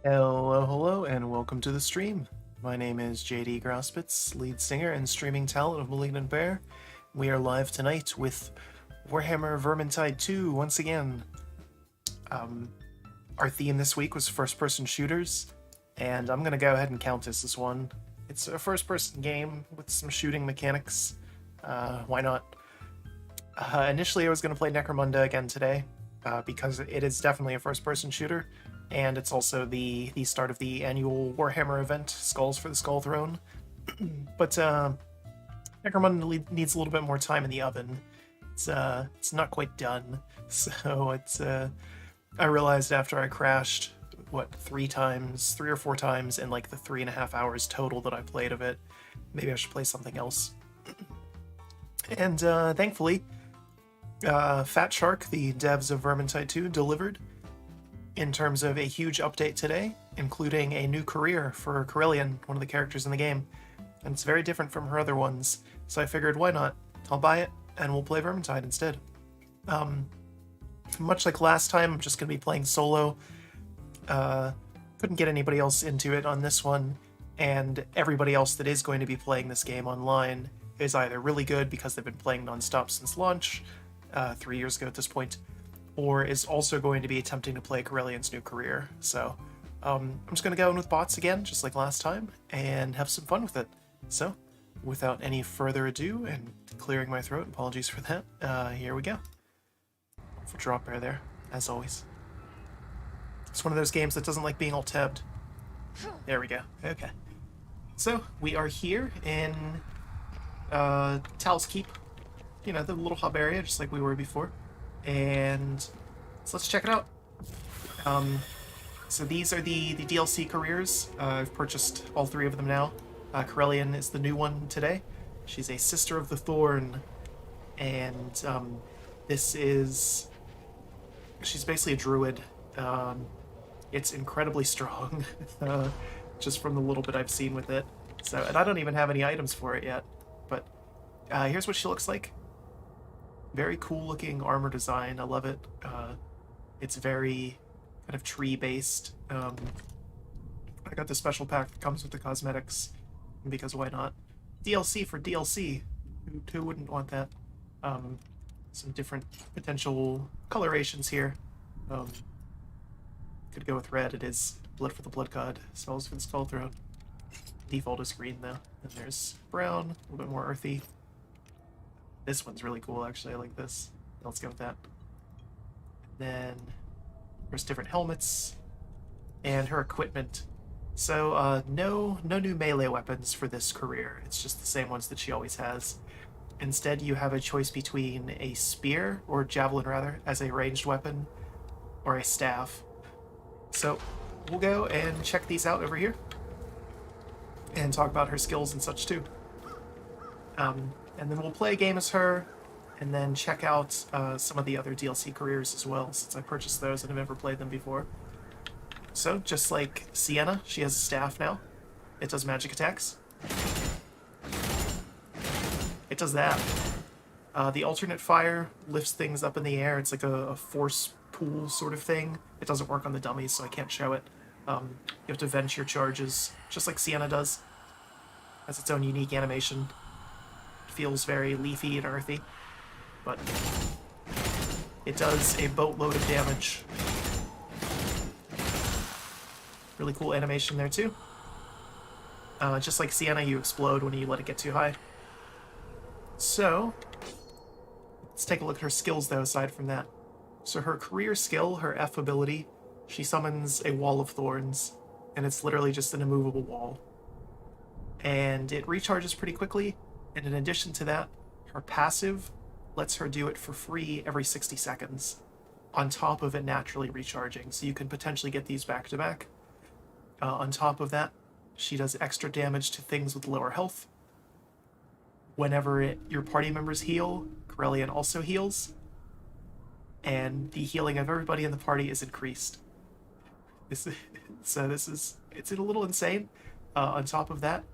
Hello, and welcome to the stream. My name is JD Grospitz, lead singer and streaming talent of Malignant Bear. We are live tonight with Warhammer Vermintide 2 once again. Our theme this week was first-person shooters, and I'm gonna go ahead and count this as one. It's a first-person game with some shooting mechanics. Why not? Initially, I was gonna play Necromunda again today, because it is definitely a first-person shooter, and it's also the start of the annual Warhammer event, Skulls for the Skull Throne. But Necromunda needs a little bit more time in the oven. It's not quite done, so I realized after I crashed, three or four times in like the 3.5 hours total that I played of it, maybe I should play something else. And thankfully, Fat Shark, the devs of Vermintide 2, delivered in terms of a huge update today, including a new career for Corellian, one of the characters in the game. And it's very different from her other ones, so I figured, why not? I'll buy it, and we'll play Vermintide instead. Much like last time, I'm just going to be playing solo. Couldn't get anybody else into it on this one, and everybody else that is going to be playing this game online is either really good because they've been playing nonstop since launch, 3 years ago at this point, or is also going to be attempting to play Corellian's new career. So I'm just going to go in with bots again, just like last time, and have some fun with it. So without any further ado, and clearing my throat, apologies for that, here we go. For drop bear there, as always. It's one of those games that doesn't like being alt-tabbed. There we go. Okay. So we are here in Tal's Keep, you know, the little hub area, just like we were before. And so let's check it out. So these are the DLC careers. I've purchased all 3 of them now. Corellian is the new one today. She's a Sister of the Thorn, and she's basically a druid. It's incredibly strong, just from the little bit I've seen with it. So, and I don't even have any items for it yet, but here's what she looks like. Very cool looking armor design. I love it. It's very kind of tree based. I got the special pack that comes with the cosmetics because why not? DLC for DLC. Who wouldn't want that? Some different potential colorations here. Could go with red. It is blood for the blood god. Smells for the skull throne. Default is green though. And there's brown, a little bit more earthy. This one's really cool, actually. I like this. Let's go with that. Then there's different helmets and her equipment. So no new melee weapons for this career. It's just the same ones that she always has. Instead, you have a choice between a spear, or javelin rather, as a ranged weapon, or a staff. So we'll go and check these out over here and talk about her skills and such too. And then we'll play a game as her, and then check out some of the other DLC careers as well, since I purchased those and have never played them before. So, just like Sienna, she has a staff now. It does magic attacks. It does that. The alternate fire lifts things up in the air. It's like a force pool sort of thing. It doesn't work on the dummies, so I can't show it. You have to vent your charges, just like Sienna does. Has its own unique animation. Feels very leafy and earthy, but it does a boatload of damage. Really cool animation there too. Just like Sienna, you explode when you let it get too high. So let's take a look at her skills though, aside from that. So her career skill, her F ability, she summons a wall of thorns, and it's literally just an immovable wall. And it recharges pretty quickly. And in addition to that, her passive lets her do it for free every 60 seconds, on top of it naturally recharging, so you can potentially get these back to back. On top of that, she does extra damage to things with lower health. Whenever your party members heal, Corellian also heals, and the healing of everybody in the party is increased. It's a little insane. On top of that,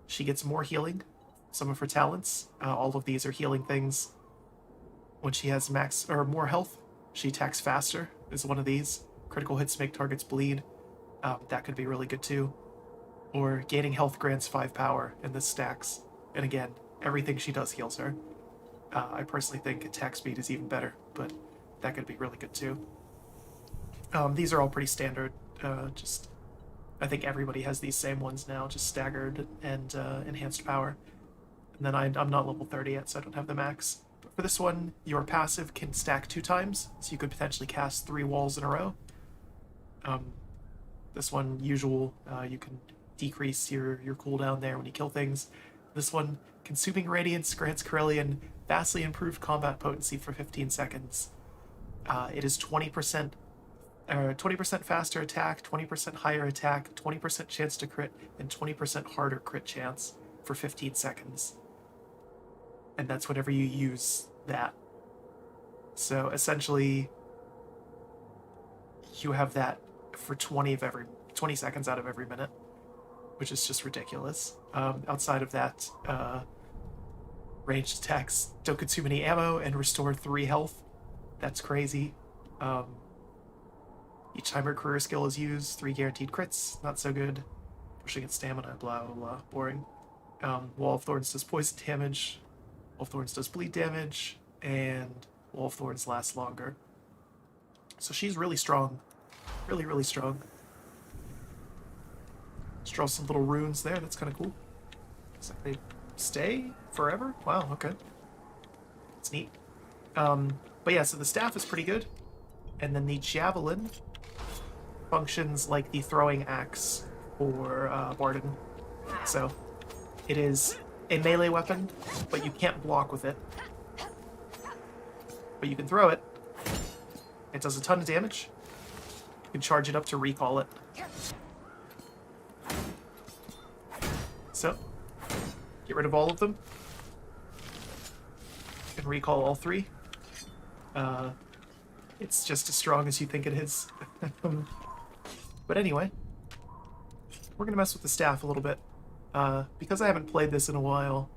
she gets more healing. Some of her talents, all of these are healing things. When she has more health, she attacks faster, is one of these. Critical hits make targets bleed. That could be really good too. Or gaining health grants 5 power, and this stacks. And again, everything she does heals her. I personally think attack speed is even better, but that could be really good too. These are all pretty standard. I think everybody has these same ones now, just staggered and enhanced power. And then I'm not level 30 yet, so I don't have the max. But for this one, your passive can stack 2 times, so you could potentially cast 3 walls in a row. This one, usual, you can decrease your cooldown there when you kill things. This one, Consuming Radiance grants Corellian vastly improved combat potency for 15 seconds. It is 20% faster attack, 20% higher attack, 20% chance to crit, and 20% harder crit chance for 15 seconds. And that's whenever you use that. So essentially, you have that for 20 seconds out of every minute, which is just ridiculous. Outside of that, ranged attacks don't consume any ammo and restore 3 health. That's crazy. Each time her career skill is used, 3 guaranteed crits, not so good. Pushing its stamina, blah blah blah, boring. Wall of Thorns does poison damage, Wall of Thorns does bleed damage, and Wall of Thorns lasts longer. So she's really strong. Really, really strong. Just draw some little runes there, that's kind of cool. Looks like they stay forever? Wow, okay. It's neat. But yeah, so the staff is pretty good. And then the javelin functions like the throwing axe for Barden. So it is a melee weapon, but you can't block with it. But you can throw it. It does a ton of damage. You can charge it up to recall it. So, get rid of all of them. You can recall all 3. It's just as strong as you think it is. But anyway, we're going to mess with the staff a little bit. Because I haven't played this in a while,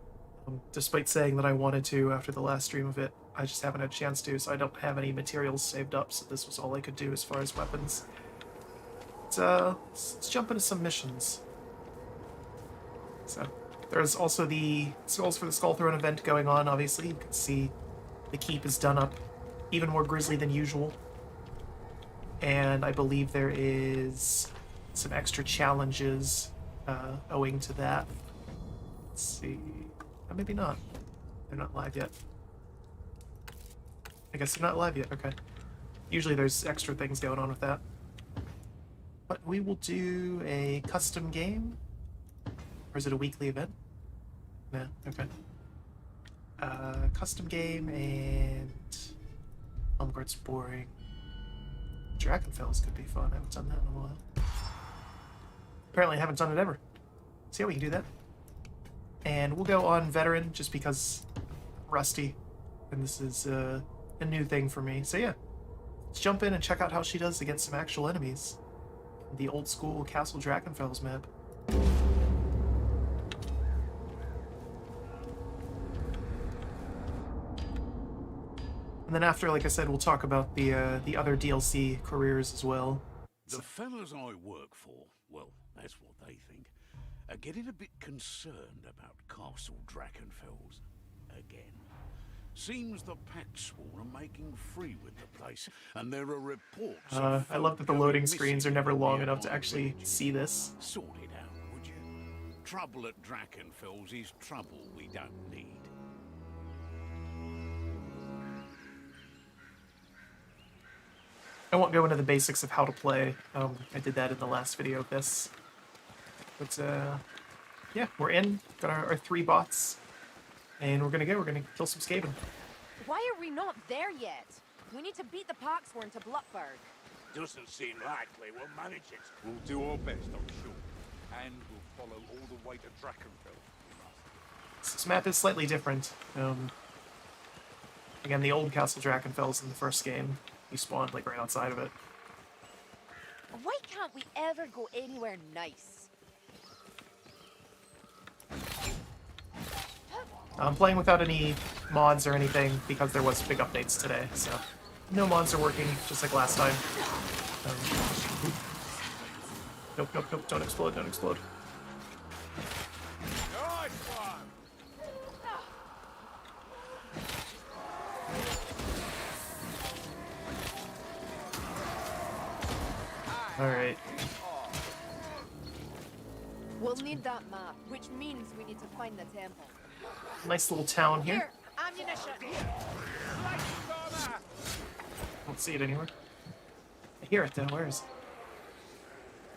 despite saying that I wanted to after the last stream of it, I just haven't had a chance to, so I don't have any materials saved up, so this was all I could do as far as weapons. Let's jump into some missions. So, there's also the Skulls for the Skull Throne event going on, obviously. You can see the keep is done up even more grisly than usual. And I believe there is some extra challenges owing to that. Let's see. Maybe not. They're not live yet. I guess they're not live yet, okay. Usually there's extra things going on with that. But we will do a custom game. Or is it a weekly event? No, okay. Custom game and Umgard's boring. Drakenfels could be fun. I haven't done that in a while. Apparently I haven't done it ever. So yeah, we can do that. And we'll go on veteran just because rusty. And this is a new thing for me. So yeah, let's jump in and check out how she does against some actual enemies. The old school Castle Drakenfels map. And then after, like I said, we'll talk about the other DLC careers as well. The fellas I work for, well, that's what they think, are getting a bit concerned about Castle Drakenfels again. Seems the Packsworn are making free with the place, and there are reports of I love that the loading screens are never long enough to actually see this. Sort it out, would you? Trouble at Drakenfels is trouble we don't need. I won't go into the basics of how to play. I did that in the last video of this. But, yeah, we're in. Got our 3 bots. And we're gonna kill some Skaven. Why are we not there yet? We need to beat the Packsworn to Blockburg. Doesn't seem likely we'll manage it. We'll do our best, I'm sure. And we'll follow all the way to Drakenfell. This map is slightly different. Again, the old Castle Drakenfels in the first game, you spawned like right outside of it. Why can't we ever go anywhere nice? I'm playing without any mods or anything because there was big updates today, so no mods are working, just like last time. Nope, nope, nope. Don't explode, don't explode. Nice one. Alright. We'll need that map, which means we need to find the temple. Nice little town here. Here, ammunition. Light bomber. Don't see it anywhere. I hear it though. Where is it?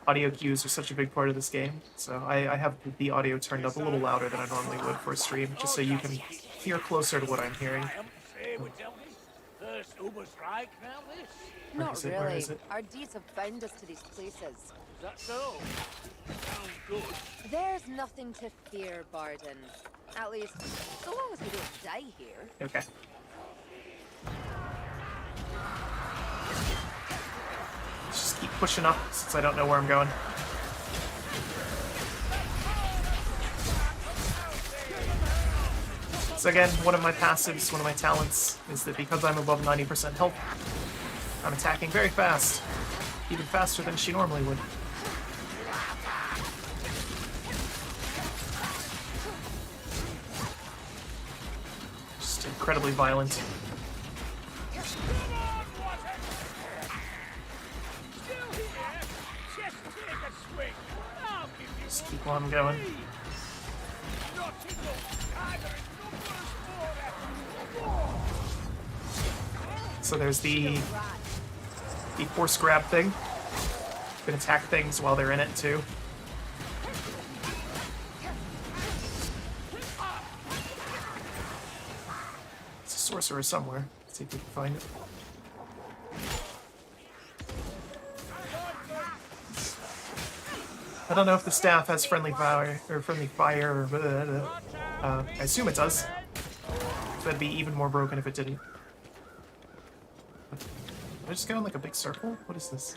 Audio cues are such a big part of this game, so I have the audio turned up a little louder than I normally would for a stream, just so you can hear closer to what I'm hearing. First Uber strike now this? Where Not is it? Where really. is it? Our deeds have bound us to these places. Is that so? Sounds good. There's nothing to fear, Barden. At least, so long as we don't die here. Okay. Let's just keep pushing up, since I don't know where I'm going. So again, one of my passives, one of my talents, is that because I'm above 90% health, I'm attacking very fast. Even faster than she normally would. Just incredibly violent. Just keep on going. So there's the force grab thing. You can attack things while they're in it too. It's a sorcerer somewhere. Let's see if we can find it. I don't know if the staff has friendly fire or blah, blah, blah. I assume it does. So it'd be even more broken if it didn't. Did I just go in like a big circle? What is this?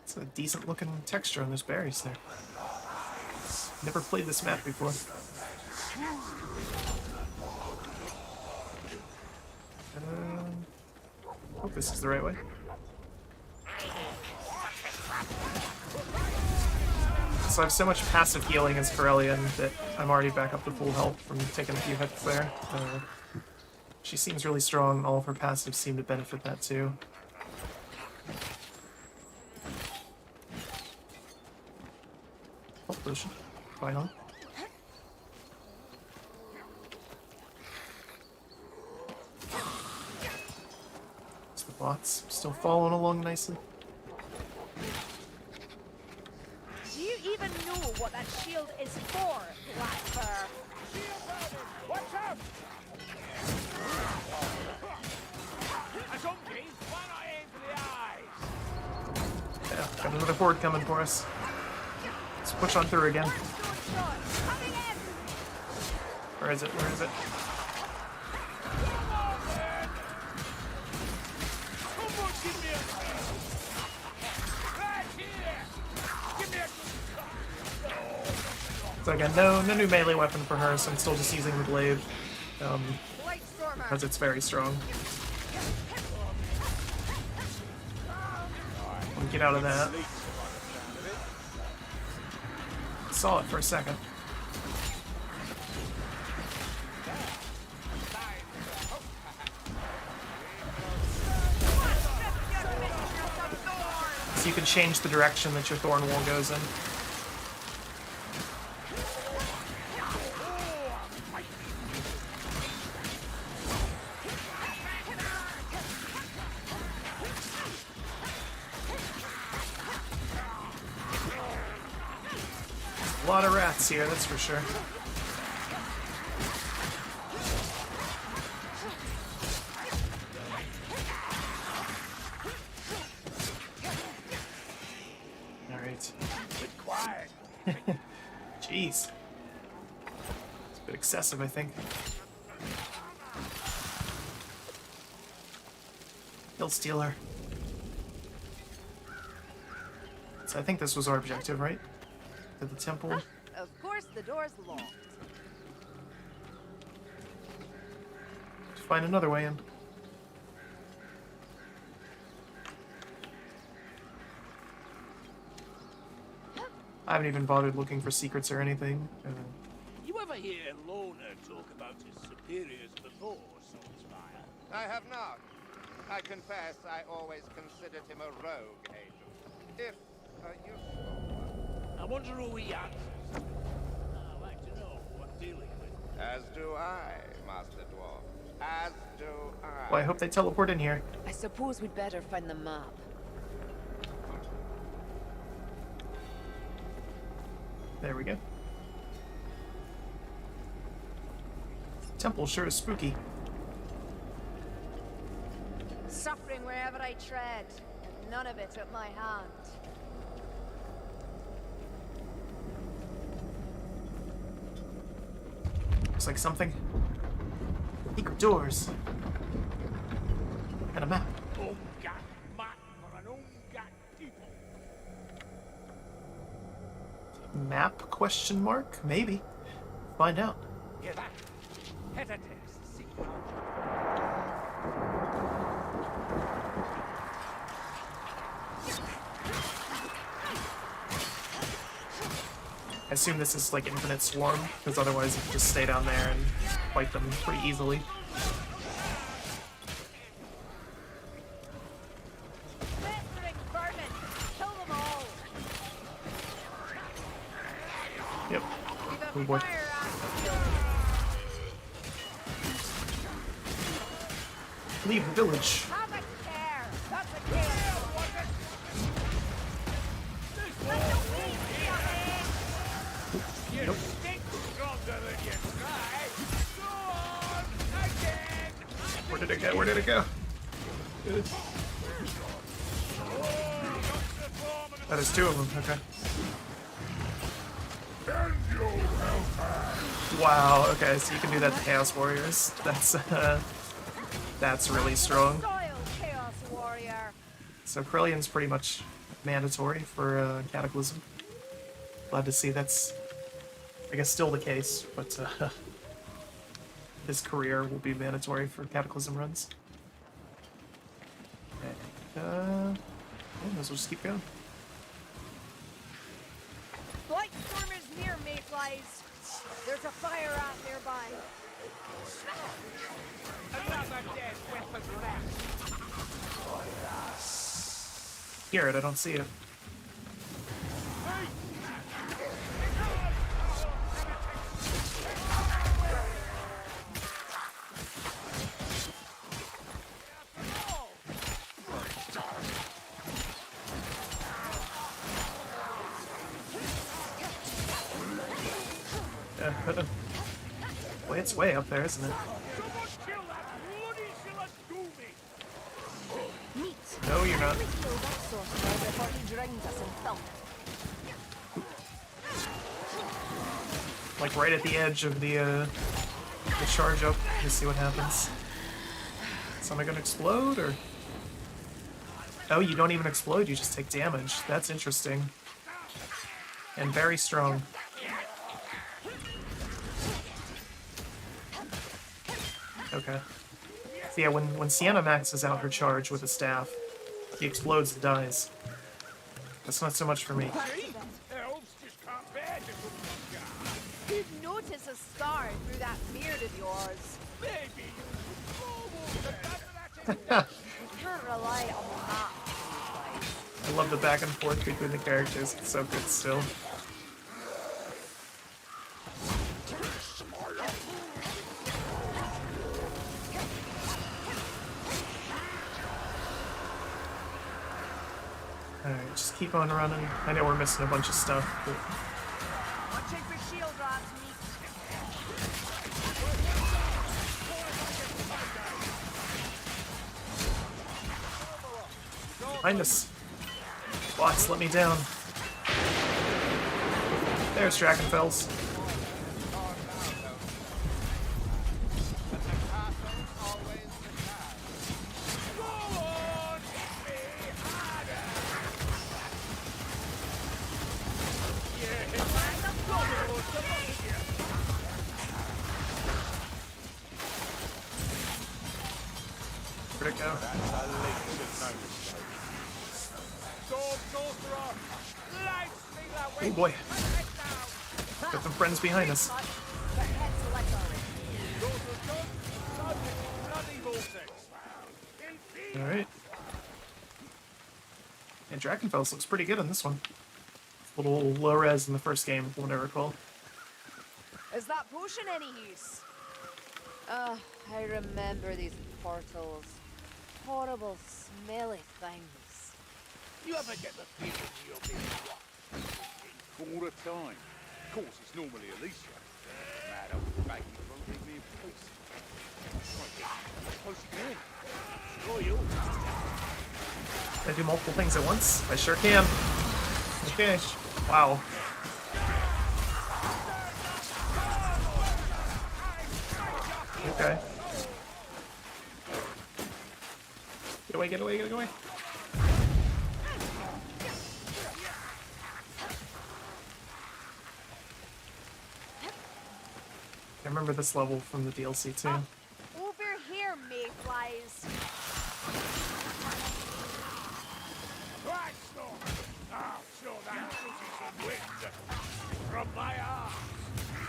It's a decent looking texture on those berries there. Never played this map before. Hope this is the right way. So I have so much passive healing as Corellian that I'm already back up to full health from taking a few hits there. She seems really strong. All of her passives seem to benefit that too. Health potion. Finally. It's the bots still following along nicely. Do you even know what that shield is for, Blackfur? Watch out! A zombie? Why not aim for the eyes? Yeah, got another horde coming for us. Let's push on through again. Coming in! Where is it? Where is it? Someone give me a... Right here! Give me a... So again, no new melee weapon for her, so I'm still just using the blade. Light Stormer! Because it's very strong. Let me get out of that. Saw it for a second. So you can change the direction that your thorn wall goes in. A lot of rats here, that's for sure. Alright. Be quiet. Jeez. It's a bit excessive, I think. He'll steal her. So I think this was our objective, right? To the temple. Of course, the door's locked. To find another way in. I haven't even bothered looking for secrets or anything. You ever hear Lorna talk about his superiors before, Saltzfire? I have not. I confess I always considered him a rogue agent. If a useful one. I wonder who he answers to. I'd like to know who I'm dealing with. As do I, Master Dwarf. As do I. Well, I hope they teleport in here. I suppose we'd better find the map. There we go. Temple sure is spooky. Suffering wherever I tread, and none of it at my hand. Looks like something. Secret doors. And a map. Umgat map for an Umgat people. Map? Question mark? Maybe. Find out. Hear that? Hetates, seek out. I assume this is like infinite swarm, because otherwise you can just stay down there and fight them pretty easily. Festering vermin! Kill them all! Yep. We've a Oh boy. fire axe field. Leave the village. Have a care! That's a care! Nope. Think stronger than you try. Go on again. Where did it go? Where did it go? That is two of them, okay. Wow, okay, so you can do that to Chaos Warriors. That's really strong. Soil, Chaos Warrior! So Corellian's pretty much mandatory for Cataclysm. Glad to see that's, I guess, still the case, but his career will be mandatory for Cataclysm runs. And, yeah, might as well just keep going. Blightstorm is near, Mayflies. There's a fire out nearby. Another dead weapon left. Hear it, I don't see it. Well, it's way up there, isn't it? Kill that bloody Shiladoomy. Neat. No, you're not. Kill that sorcerer before he drowns us in filth. Like right at the edge of the charge up. Just see what happens. Is something gonna explode, or? Oh, you don't even explode, you just take damage. That's interesting. And very strong. Okay. So yeah, when Sienna maxes out her charge with a staff, he explodes and dies. That's not so much for me. Elves just can't bear to look like You'd notice a scar through that beard of yours. Maybe You can't rely on the map. Mayflies. I love the back and forth between the characters. It's so good still. Alright, just keep on running. I know we're missing a bunch of stuff, but Watching for shield rats, behind us. Bots, let me down. There's Drakenfels. Where'd it go? Sword sorcerer, light me that Oh boy. Got some friends behind us. Alright. And Drakenfels looks pretty good on this one. A little low res in the first game, from what I recall. Is that potion any use? Ah, I remember these portals. Horrible, smelly things. You ever get the feeling you're being watched? All the time. Of course, it's normally Alicia. Mad old baggy won't leave me in peace. Close again. Score you. Can I do multiple things at once? I sure can. Okay. Wow. Okay. Get away, get away, get away. I remember this level from the DLC too. Over here, mayflies. Right, Storm. Ah, sure that pussy some wind from my arms.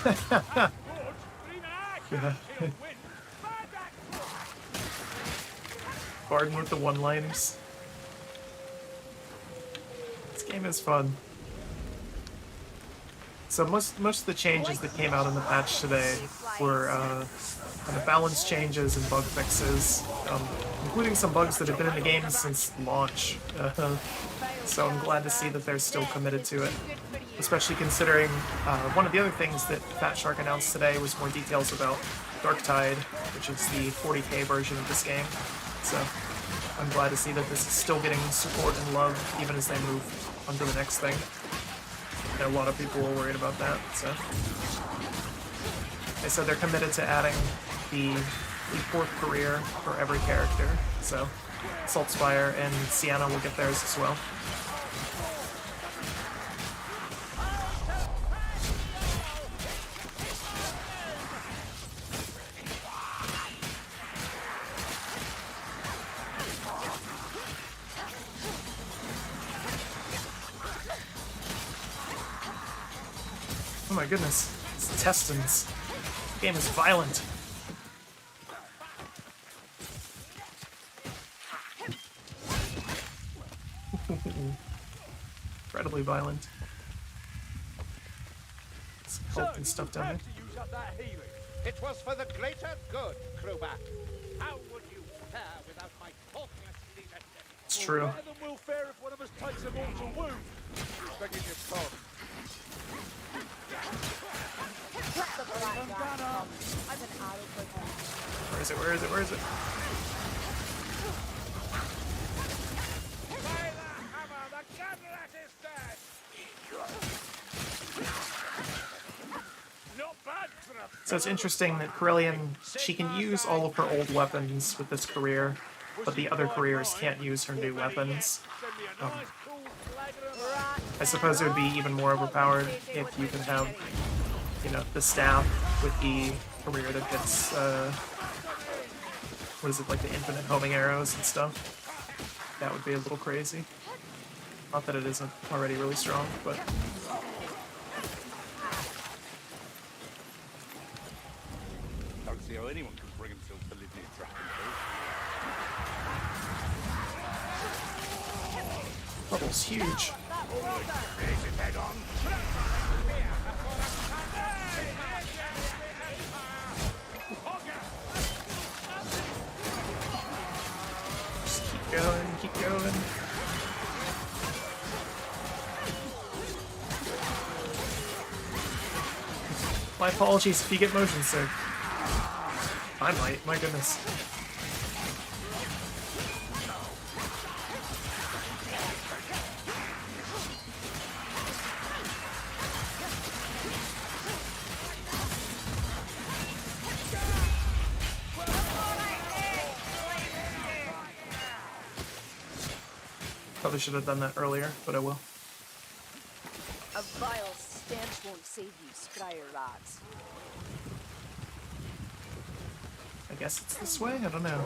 Good, but even I can't feel wind. Find that Barden with the one-liners. This game is fun. So most of the changes that came out in the patch today were kind of balance changes and bug fixes, including some bugs that have been in the game since launch. So I'm glad to see that they're still committed to it, especially considering one of the other things that Fat Shark announced today was more details about Darktide, which is the 40k version of this game. So I'm glad to see that this is still getting support and love even as they move on to the next thing. I know a lot of people were worried about that, so. They said they're committed to adding the fourth career for every character, so Saltspire and Sienna will get theirs as well. Oh my goodness, it's intestines. The game is violent. Incredibly violent. Some health and stuff down there. use up that healing. It was for the greater good, crewback. How would you fare without my faultless leadership? It's true. Better than we'll fare if one of us takes a mortal wound. Begging your pardon. Where is it? Where is it? Where is it? By the hammer, the gunlet is dead! Not bad for a So it's interesting that Corellian, she can use all of her old weapons with this career, but the other careers can't use her new weapons. Send me a nice cool flag of I suppose it would be even more overpowered if you could have, you know, the staff with the career that gets, what is it, like the infinite homing arrows and stuff. That would be a little crazy. Not that it isn't already really strong, but... Don't see how anyone can bring himself to live near Drakenfell. Bubble's huge. Raise his head on. Just keep going, keep going. My apologies if you get motion sick. I might, my goodness. Probably should have done that earlier, but I will. A vile stench won't save you, scryer rats. I guess it's this way? I don't know.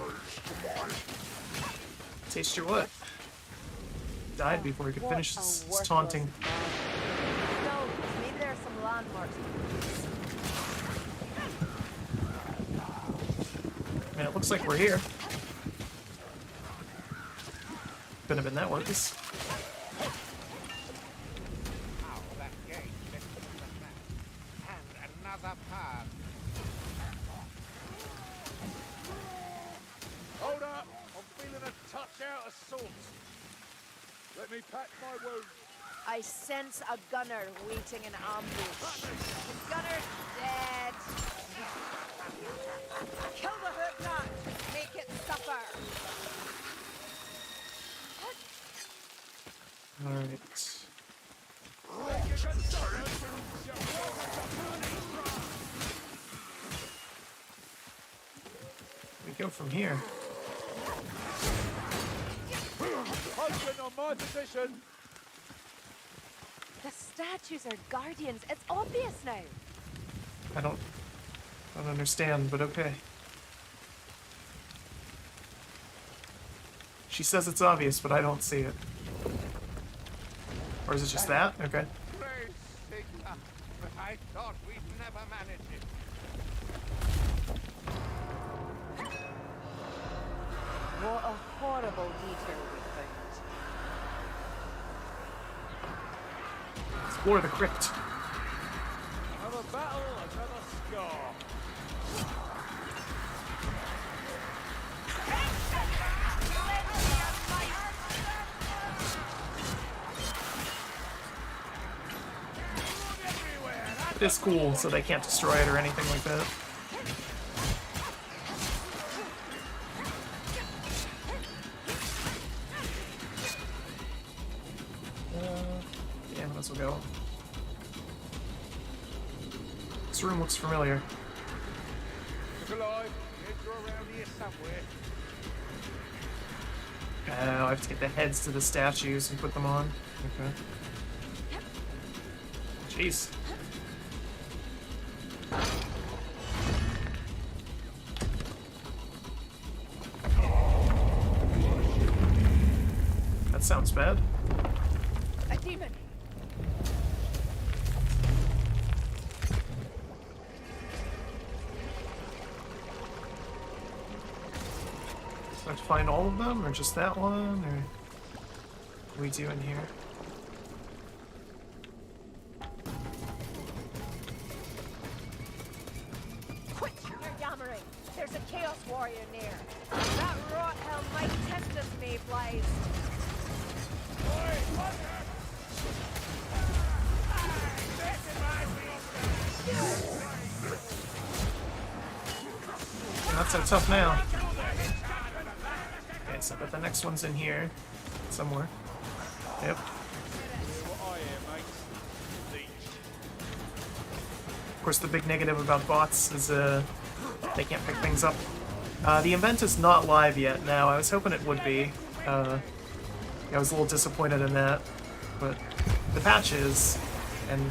Taste your what? Died before he could finish his taunting. I mean, it looks like we're here. Couldn't have been that worse. Ow, that gate led to the map. And another path. Hold up! I'm feeling a touch out of sorts. Let me patch my wound. I sense a gunner waiting in ambush. The gunner's dead. Kill the hook nut. Make it suffer. Alright. We go from here. Husband on my position. The statues are guardians. It's obvious now. I don't understand, but okay. She says it's obvious, but I don't see it. Or is it just that? Okay. Great Sigma, but I thought we'd never manage it. What a horrible detail we found. Explore the crypt. Another battle, another scar. It's cool, so they can't destroy it or anything like that. Yeah, might as well go. This room looks familiar. Look alive. Heads are around here somewhere. Oh, I have to get the heads to the statues and put them on. Okay. Jeez. That sounds bad. A demon. Do I have to find all of them, or just that one, or what are we doing here? Quit your yammering. There's a chaos warrior near. That rot hell might test us, Mayflies. Not so tough now. Okay, so but the next one's in here somewhere. Yep. What I am, mate. Leech. Of course, the big negative about bots is they can't pick things up. The event is not live yet now. I was hoping it would be. I was a little disappointed in that, but the patch is, and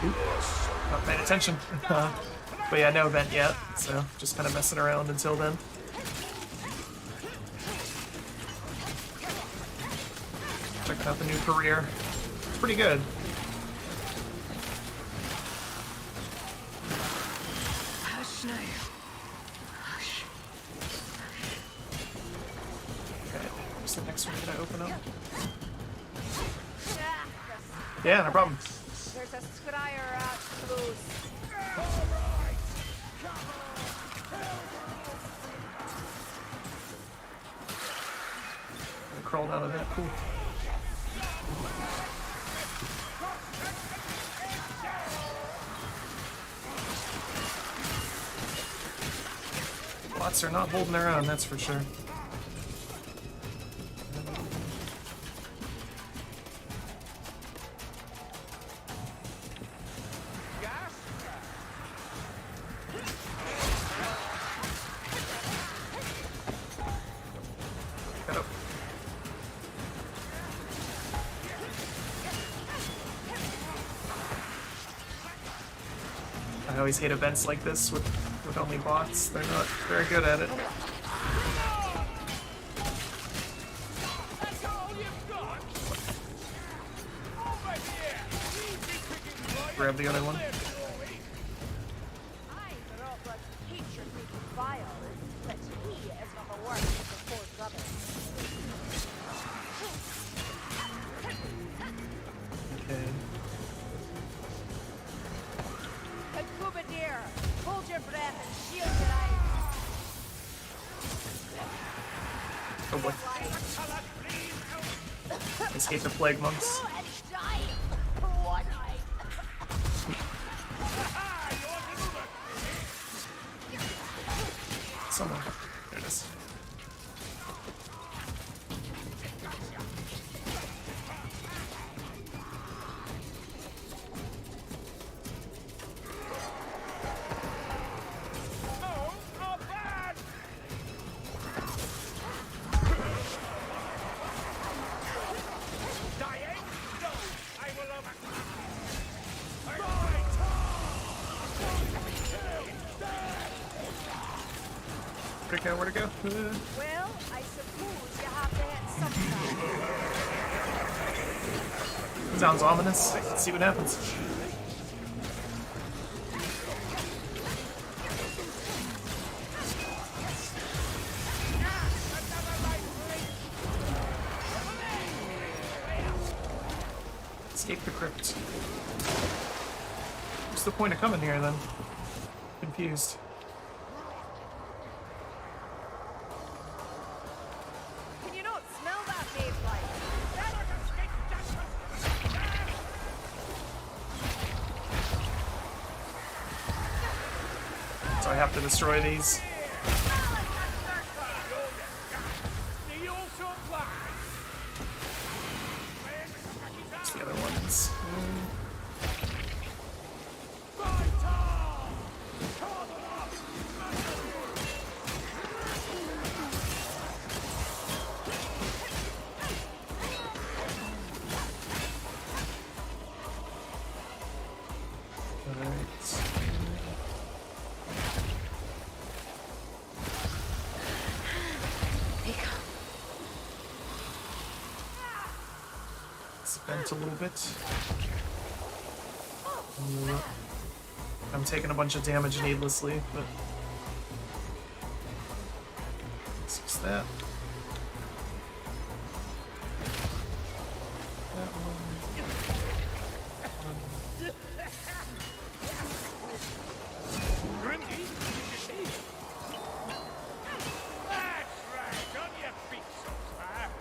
oops, not paying attention. But yeah, no event yet, so just kind of messing around until then. Checking out the new career. It's pretty good. Hush now. Hush. Okay, what's the next one gonna open up? Ah, Yeah, no problem. there's a scryer out close. Gonna crawl down to that pool. Bots are not holding their own, that's for sure. Gas? Get up. I always hate events like this with only bots. They're not very good at it. grab the other one. I, Robert, hatred may be vile, but he is not the worst of the four brothers. Okay. Concubadeer, hold your breath and shield your eyes. Oh boy. Escape the plague monks. Go and die! One-eyed! Somewhere. There it is. Where'd it go? Well, I suppose you have to hit something. Sounds ominous. Let's see what happens. Escape the crypt. What's the point of coming here then? Confused. Can you not smell that maze light? So I have to destroy these. What's the other ones? Vent a little bit. I'm taking a bunch of damage needlessly, but let's use that. That one.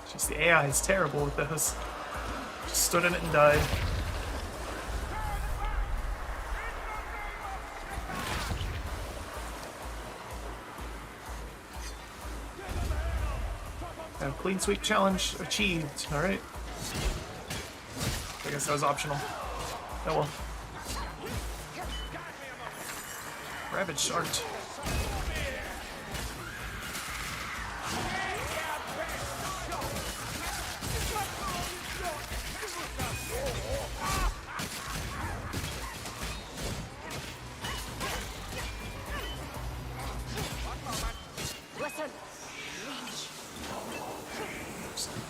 Jeez, the AI is terrible with those. Just stood in it and died. Clean sweep challenge achieved. Alright. I guess that was optional. Oh well. Ravage art.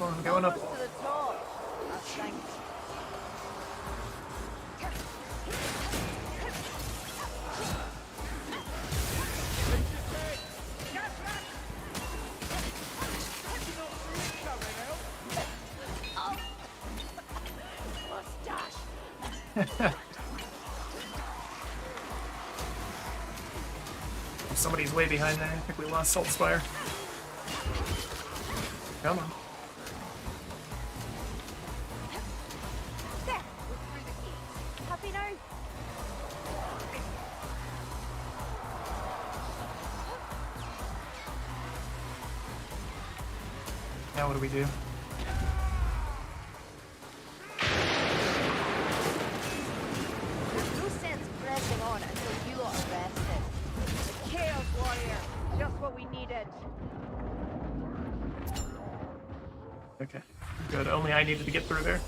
I'm going up. To the top. Thanks. Somebody's way behind there. I think we lost Salt Spire. Come on. There, we're through the gate. Happy now? Now what do we do? There's no sense pressing on until you lot are rested. The Chaos Warrior, just what we needed. Okay, good. Only I needed to get through there.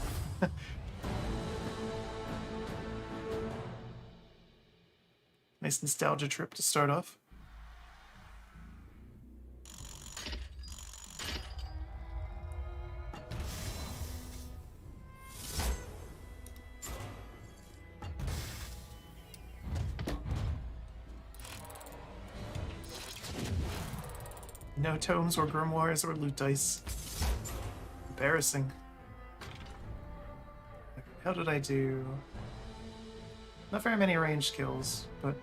Nice nostalgia trip to start off. No tomes or grimoires or loot dice. Embarrassing. How did I do? Not very many ranged kills, but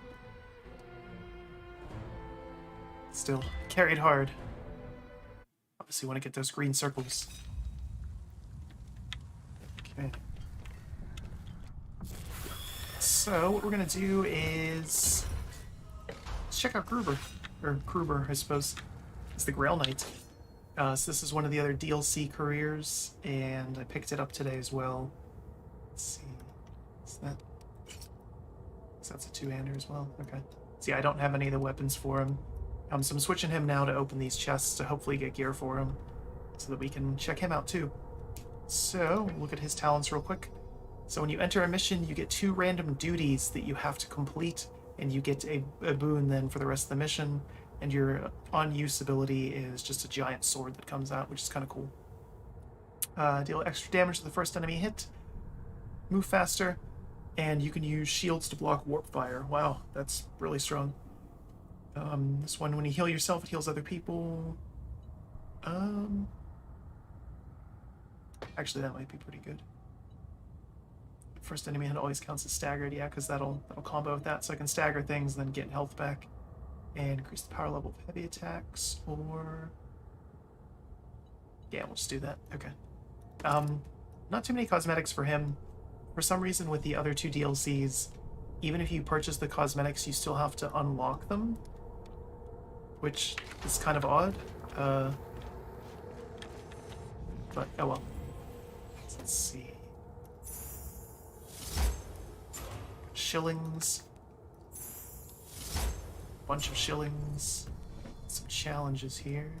still carried hard. Obviously want to get those green circles. Okay. So what we're gonna do is let's check out Gruber, or Kruber, I suppose. It's the Grail Knight. So this is one of the other DLC careers, and I picked it up today as well. Let's see. Is that? So that's a two-hander as well. Okay. See, I don't have any of the weapons for him. So I'm switching him now to open these chests to hopefully get gear for him, so that we can check him out too. So look at his talents real quick. So when you enter a mission, you get 2 random duties that you have to complete, and you get a boon then for the rest of the mission. And your on-use ability is just a giant sword that comes out, which is kind of cool. Deal extra damage to the first enemy hit. Move faster. And you can use shields to block warp fire. Wow, that's really strong. This one, when you heal yourself, it heals other people. Actually, that might be pretty good. First enemy hit always counts as staggered, yeah, because that'll combo with that, so I can stagger things, then get health back. And increase the power level of heavy attacks, or... yeah, we'll just do that. Okay. Not too many cosmetics for him. For some reason, with the other 2 DLCs, even if you purchase the cosmetics, you still have to unlock them, which is kind of odd. But, oh well. Let's see. Shillings. Bunch of shillings. Some challenges here.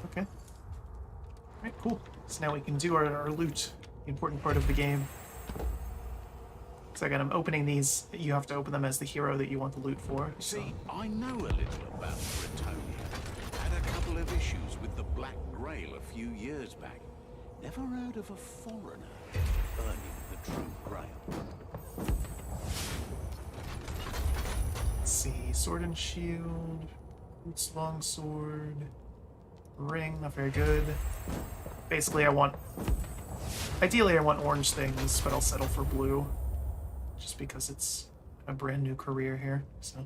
Okay. Alright, cool. So now we can do our loot, the important part of the game. So again, I'm opening these. You have to open them as the hero that you want the loot for. So. See, I know a little about Britonia. Had a couple of issues with the Black Grail a few years back. Never heard of a foreigner earning the true Grail. Let's see, sword and shield, boots, longsword, ring, not very good. Basically, ideally I want orange things, but I'll settle for blue. Just because it's a brand new career here, so.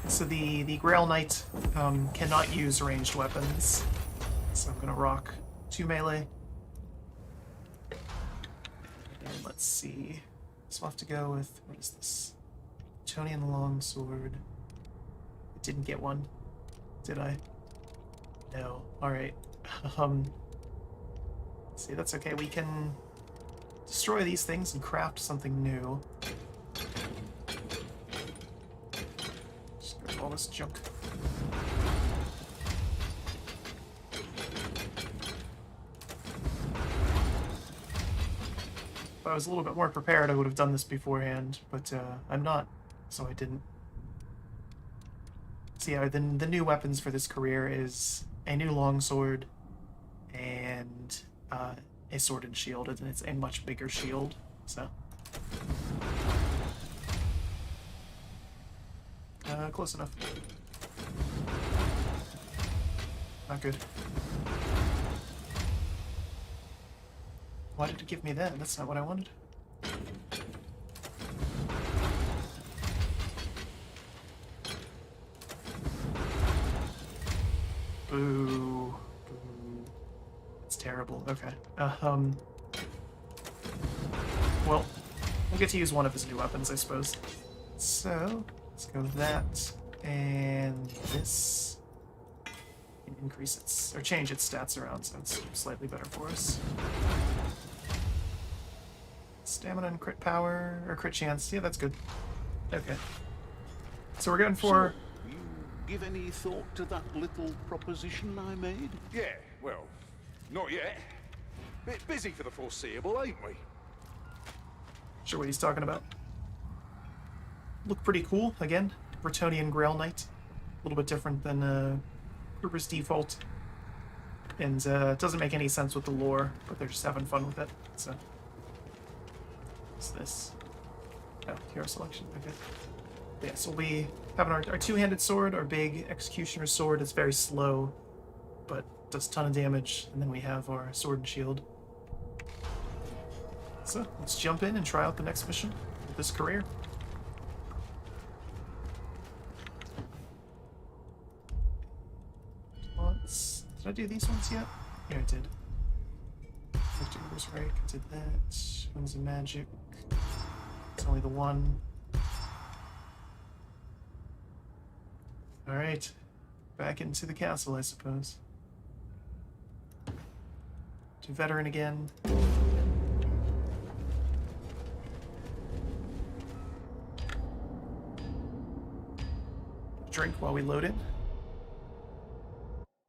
So the Grail Knight cannot use ranged weapons, so I'm gonna rock 2 melee. And let's see. So I'll have to go with, what is this? Tonian longsword. I didn't get one. Did I? No. Alright. See, that's okay. We can destroy these things and craft something new. Just get rid of all this junk. If I was a little bit more prepared, I would have done this beforehand, but I'm not, so I didn't. So yeah, the new weapons for this career is a new longsword and a sword and shield, and it's a much bigger shield, so. Close enough. Not good. Why did it give me that? That's not what I wanted. Boo. Boo. It's terrible. Okay. Well, we'll get to use one of his new weapons, I suppose. So, let's go with that. And this. And increase its, or change its stats around so it's slightly better for us. Stamina and crit power, or crit chance. Yeah, that's good. Okay. So we're going for... So, you give any thought to that little proposition I made? Yeah, well, not yet. Bit busy for the foreseeable, ain't we? Sure what he's talking about. Look pretty cool, again. Bretonnian Grail Knight. A little bit different than Kruger's default. And it doesn't make any sense with the lore, but they're just having fun with it. So, what's this? Oh, hero selection. Okay. Yeah, so we have our two-handed sword, our big executioner sword. It's very slow, but does a ton of damage. And then we have our sword and shield. So let's jump in and try out the next mission with this career. Did I do these ones yet? Yeah, I did. Victor's Rake, I did that. Winds of Magic. It's only the one. Alright. Back into the castle, I suppose. Do Veteran again. Drink while we load in.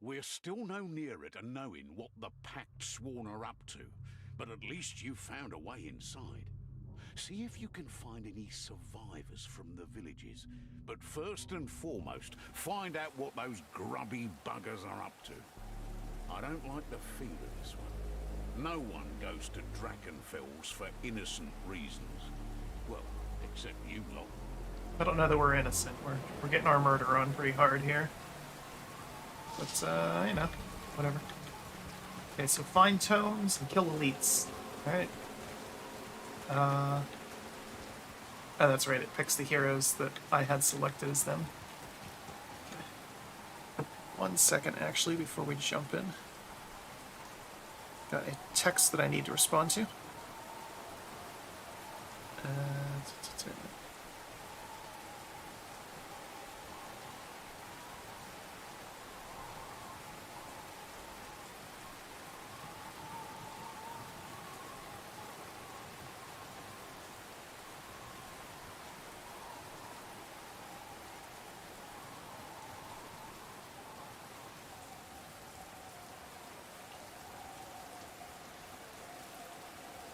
We're still no nearer to knowing what the Pact Sworn are up to, but at least you found a way inside. See if you can find any survivors from the villages. But first and foremost, find out what those grubby buggers are up to. I don't like the feel of this one. No one goes to Drachenfels for innocent reasons. Well, except you lot. I don't know that we're innocent. We're getting our murder on pretty hard here. But, you know, whatever. Okay, so find tomes and kill elites. Alright. Oh, that's right, it picks the heroes that I had selected as them. Okay. 1 second, actually, before we jump in. Got a text that I need to respond to.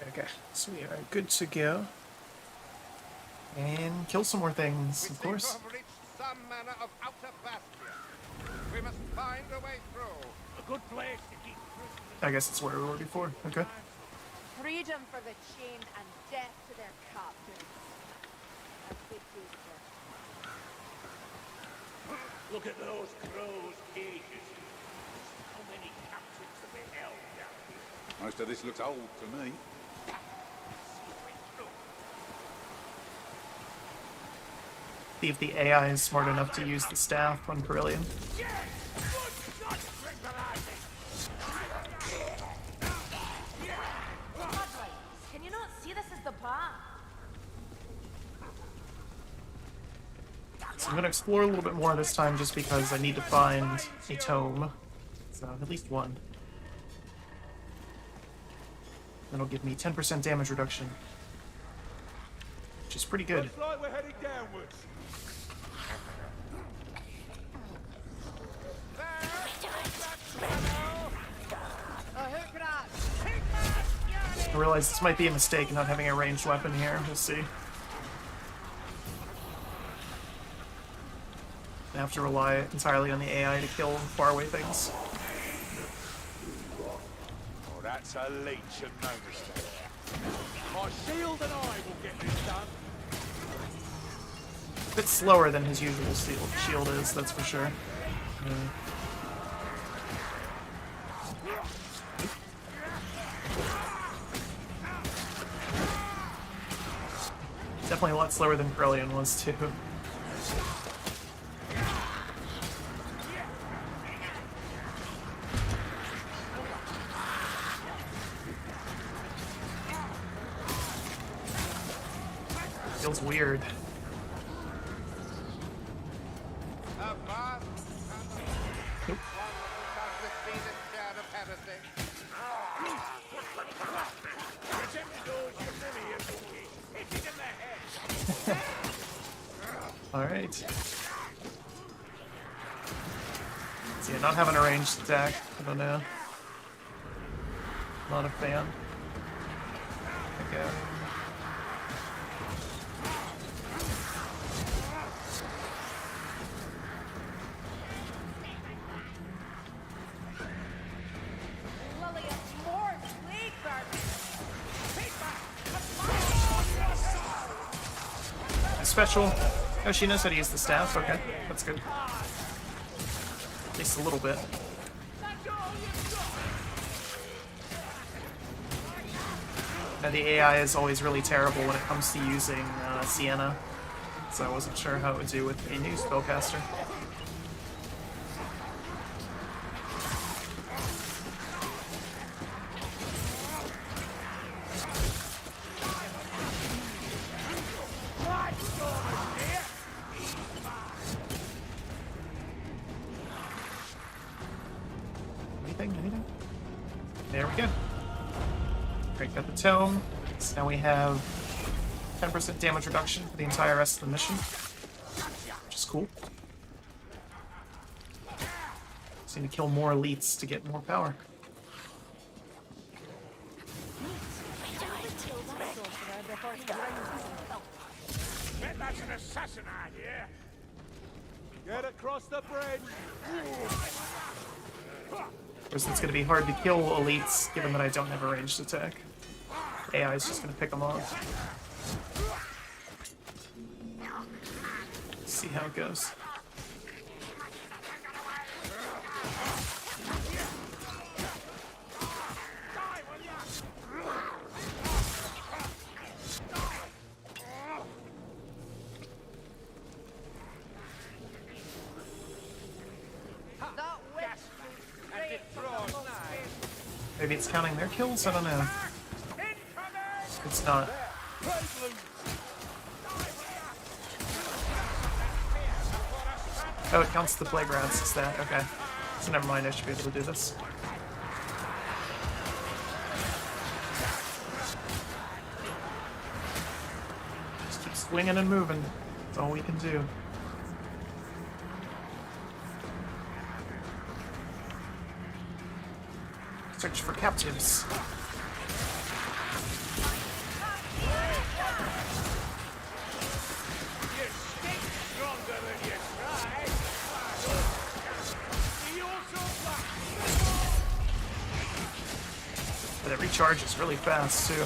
Okay, so we are good to go. And kill some more things, of course. We seem to have reached some manner of outer bastion. We must find a way through. A good place to keep prisoners. I guess it's where we were before. Okay. Freedom for the chained and death to their captors. A big deal for Look at those crows' cages. How many captives have they held down here? Most of this looks old to me. See if the AI is smart enough to use the staff on Perillium. Can you not see this as the path? So I'm going to explore a little bit more this time just because I need to find a tome. So, at least one. That'll give me 10% damage reduction. Which is pretty good. Looks like we're heading downwards. I realize this might be a mistake not having a ranged weapon here. We'll see. I have to rely entirely on the AI to kill faraway things. Oh, that's a leech and no mistake. My shield and I will get this done. A bit slower than his usual shield is, that's for sure. Definitely a lot slower than Corellian was, too. Feels weird. Nope. Alright. See, not having a ranged attack, I don't know. Not a fan. Okay. special. Oh, she knows how to use the staff. Okay, that's good. At least a little bit. Now, the AI is always really terrible when it comes to using Sienna, so I wasn't sure how it would do with a new spellcaster. Anything? There we go. Great, got the tome. So now we have 10% damage reduction for the entire rest of the mission, which is cool. Just need to kill more elites to get more power. Bet that's an assassin idea. Get across the bridge. Of course, it's going to be hard to kill elites, given that I don't have a ranged attack. AI is just going to pick them off. Let's see how it goes. Maybe it's counting their kills? I don't know. It's not. Oh, it counts the plague rats as that. Okay. So never mind, I should be able to do this. Just keep swinging and moving. That's all we can do. Search for captives. But it recharges really fast too.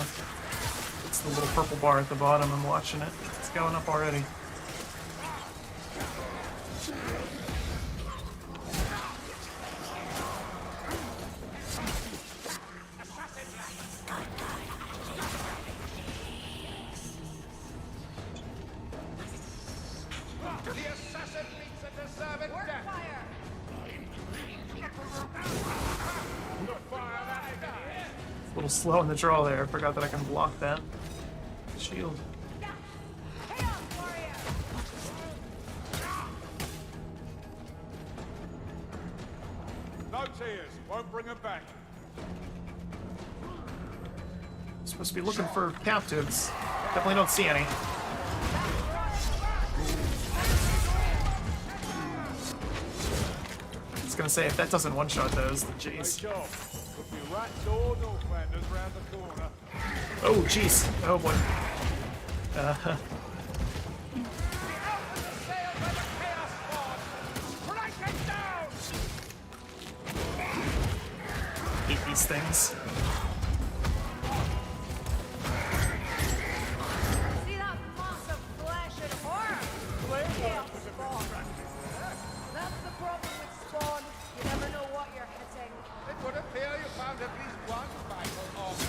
It's the little purple bar at the bottom. I'm watching it. It's going up already. A little slow in the draw there. I forgot that I can block that. Shield. No tears. Won't bring them back. Supposed to be looking for captives. Definitely don't see any. I was gonna say, if that doesn't one-shot those, then jeez. Could be rats or Northlanders round the corner. Oh, jeez. Oh, boy. Hate these things. See that massive flesh and horror? Chaos spawn. That's the problem with spawn. You never know what you're hitting. It would appear you found at least one vital organ.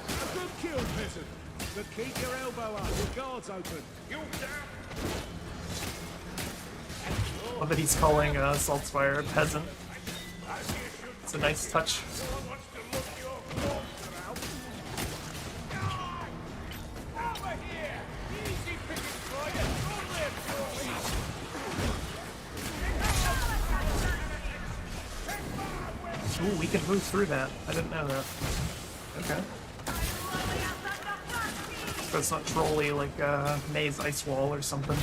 A good kill, peasant. But keep your elbow up. Your guard's open. You down. Love that he's calling Saltzfire a peasant. It's a nice touch. Ooh, we can move through that. I didn't know that. Okay. So it's not trolly like Maze Ice Wall or something.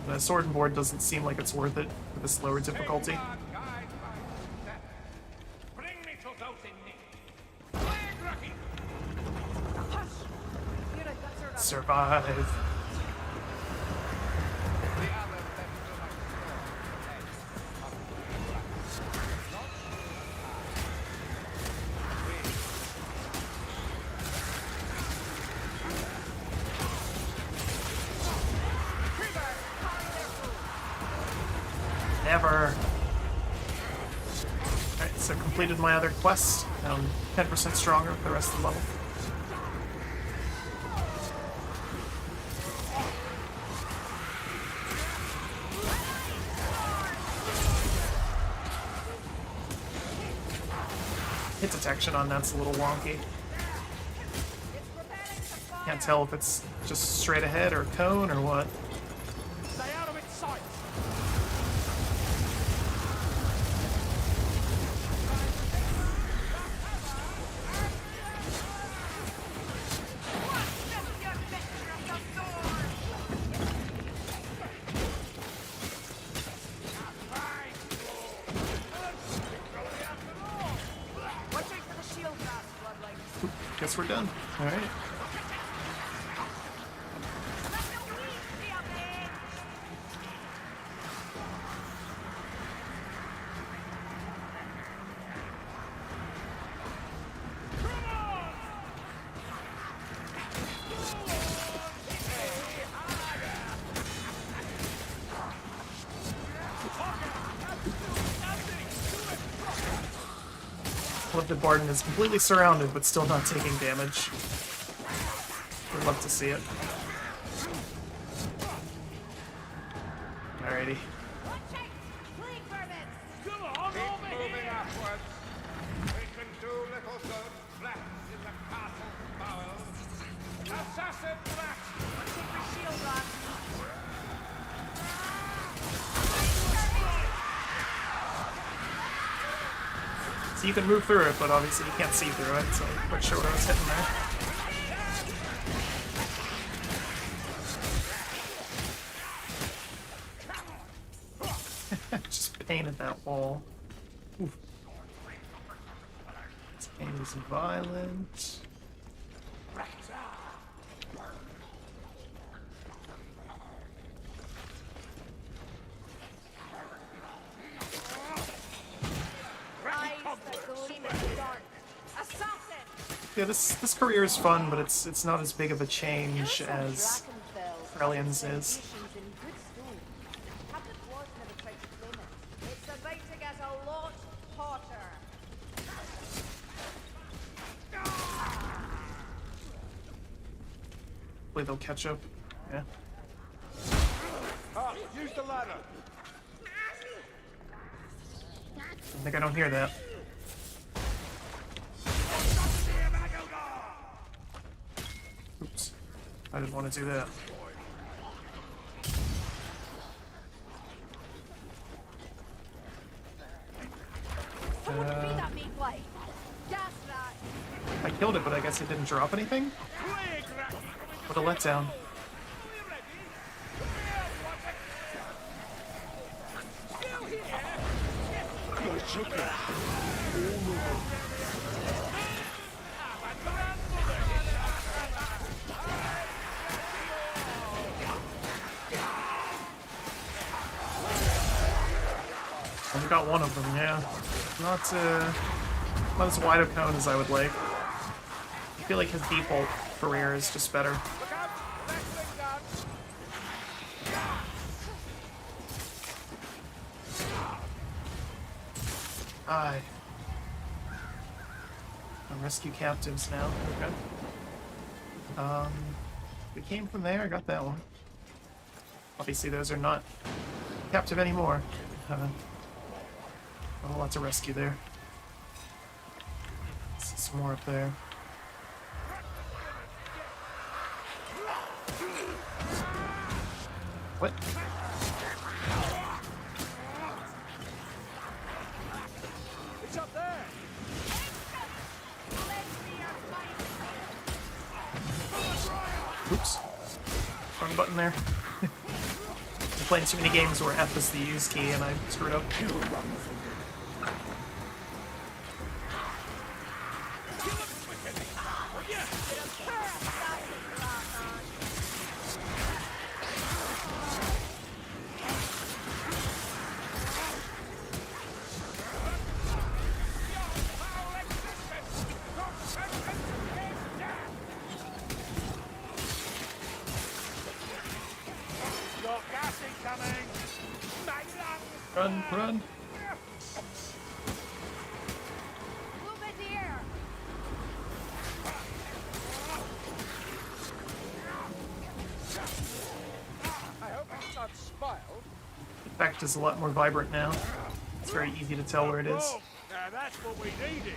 The sword and board doesn't seem like it's worth it for this lower difficulty. Bring me to those in need. Survive. The others left to my Never. Alright, so completed my other quest. Now I'm 10% stronger for the rest of the level. Hit detection on that's a little wonky. Can't tell if it's just straight ahead or cone or what. Stay out of its sight. Watch out for the shield grasp, bloodline. Guess we're done. Alright. The Barden is completely surrounded but still not taking damage. Would love to see it. Alrighty. Come on, Keep over moving here. upwards. We can do little good. Flat in the castle bowels. Assassin Flat! Watch out for shield grasp. So you can move through it, but obviously you can't see through it, so I'm quite sure what I was hitting there. Just painted that wall. Oof. This pain is violent. Eyes that gleam in the dark. Assassin! Yeah, this career is fun, but it's not as big of a change as Corellian's is. It's about to get a lot hotter. Hopefully they'll catch up. Yeah. Ah, use the ladder. I think I don't hear that. Oops. I didn't want to do that. What would be that meat like? Gas that! I killed it, but I guess it didn't drop anything? What a letdown. Only got one of them, yeah. Not as wide a cone as I would like. I feel like his default career is just better. Look out! Next thing done. Aye. I'll rescue captives now. Okay. We came from there, I got that one. Obviously those are not captive anymore. A lot to rescue there. See some more up there. What? It's up there. Oops. Wrong button there. I'm playing too many games where F is the use key and I screwed up. Run, run. Move it here. I hope it's not spoiled. The effect is a lot more vibrant now. It's very easy to tell where it is. Oh, now that's what we needed.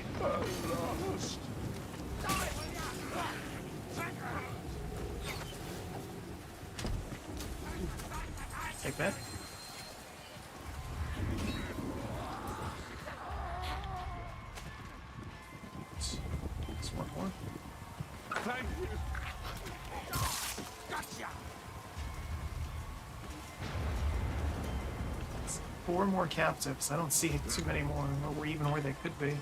Take that. Just one more. Thank you. Gotcha. 4 more captives. I don't see too many more, or even where they could be.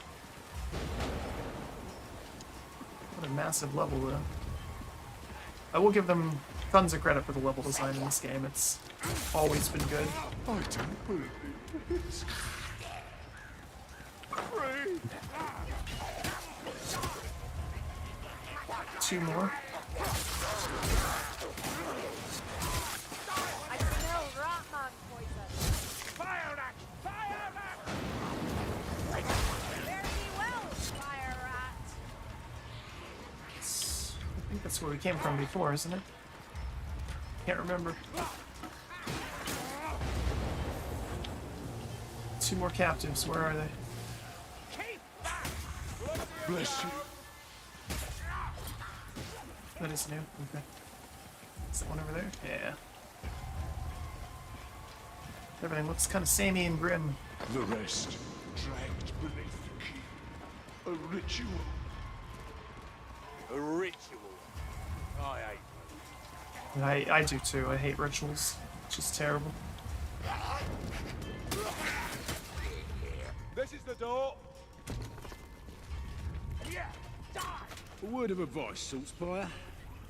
What a massive level, though. I will give them tons of credit for the level design in this game. It's always been good. I don't believe this. Free. 2 more. I smell Ratman poison. Fire that! Fire that! Fare thee well, fire rat. I think that's where we came from before, isn't it? Can't remember. 2 more captives. Where are they? Bless you. That is new. Okay. Is that one over there? Yeah. Everything looks kind of samey and grim. The rest dragged beneath the key. A ritual. A ritual. I hate I do too. I hate rituals. It's just terrible. This is the door. Yeah, die! A word of advice, Saltspire.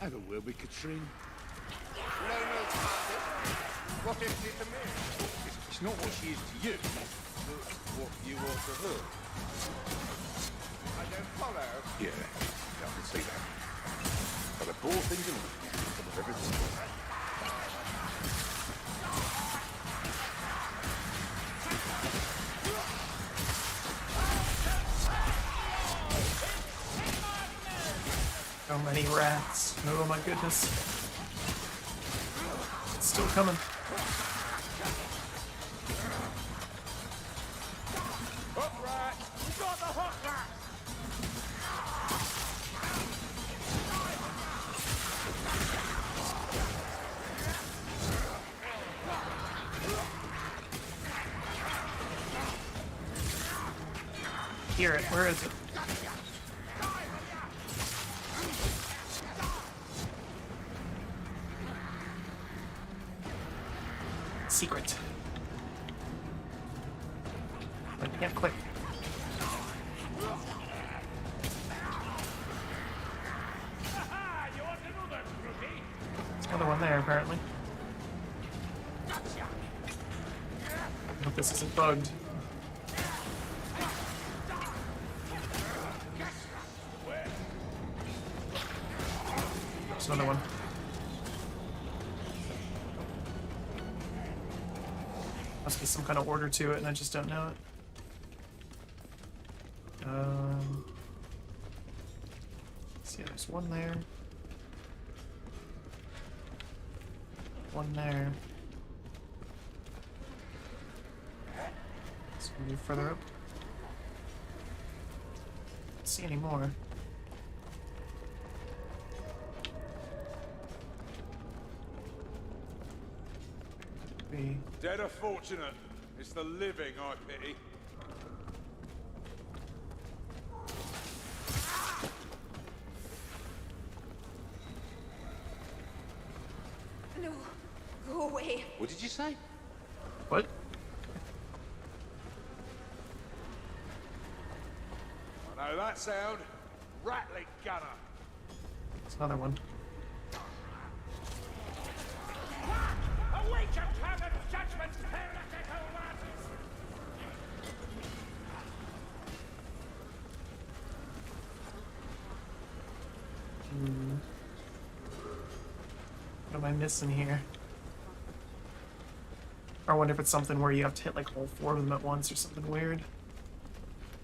Have a word with Katrine. No, what is she to me? It's not what she is to you. What you are to her? I don't follow. Yeah, I can see that. But the poor things in life, some of everything. So many rats. Oh my goodness. It's still coming. Hook rat! We got the hook rat! Hear it. Where is it? Secret. I can't click. You want another rookie? There's another one there, apparently. I hope this isn't bugged. There's another one. Must be some kind of order to it, and I just don't know it. See, there's one there. One there. Let's move further up. Don't see any more. Be Dead are fortunate. It's the living I pity. No, go away. What did you say? what? I know that sound. Rattling gunner. There's another one. Awake your clouded judgment, heretical masses! What am I missing here? Or I wonder if it's something where you have to hit like all 4 of them at once or something weird.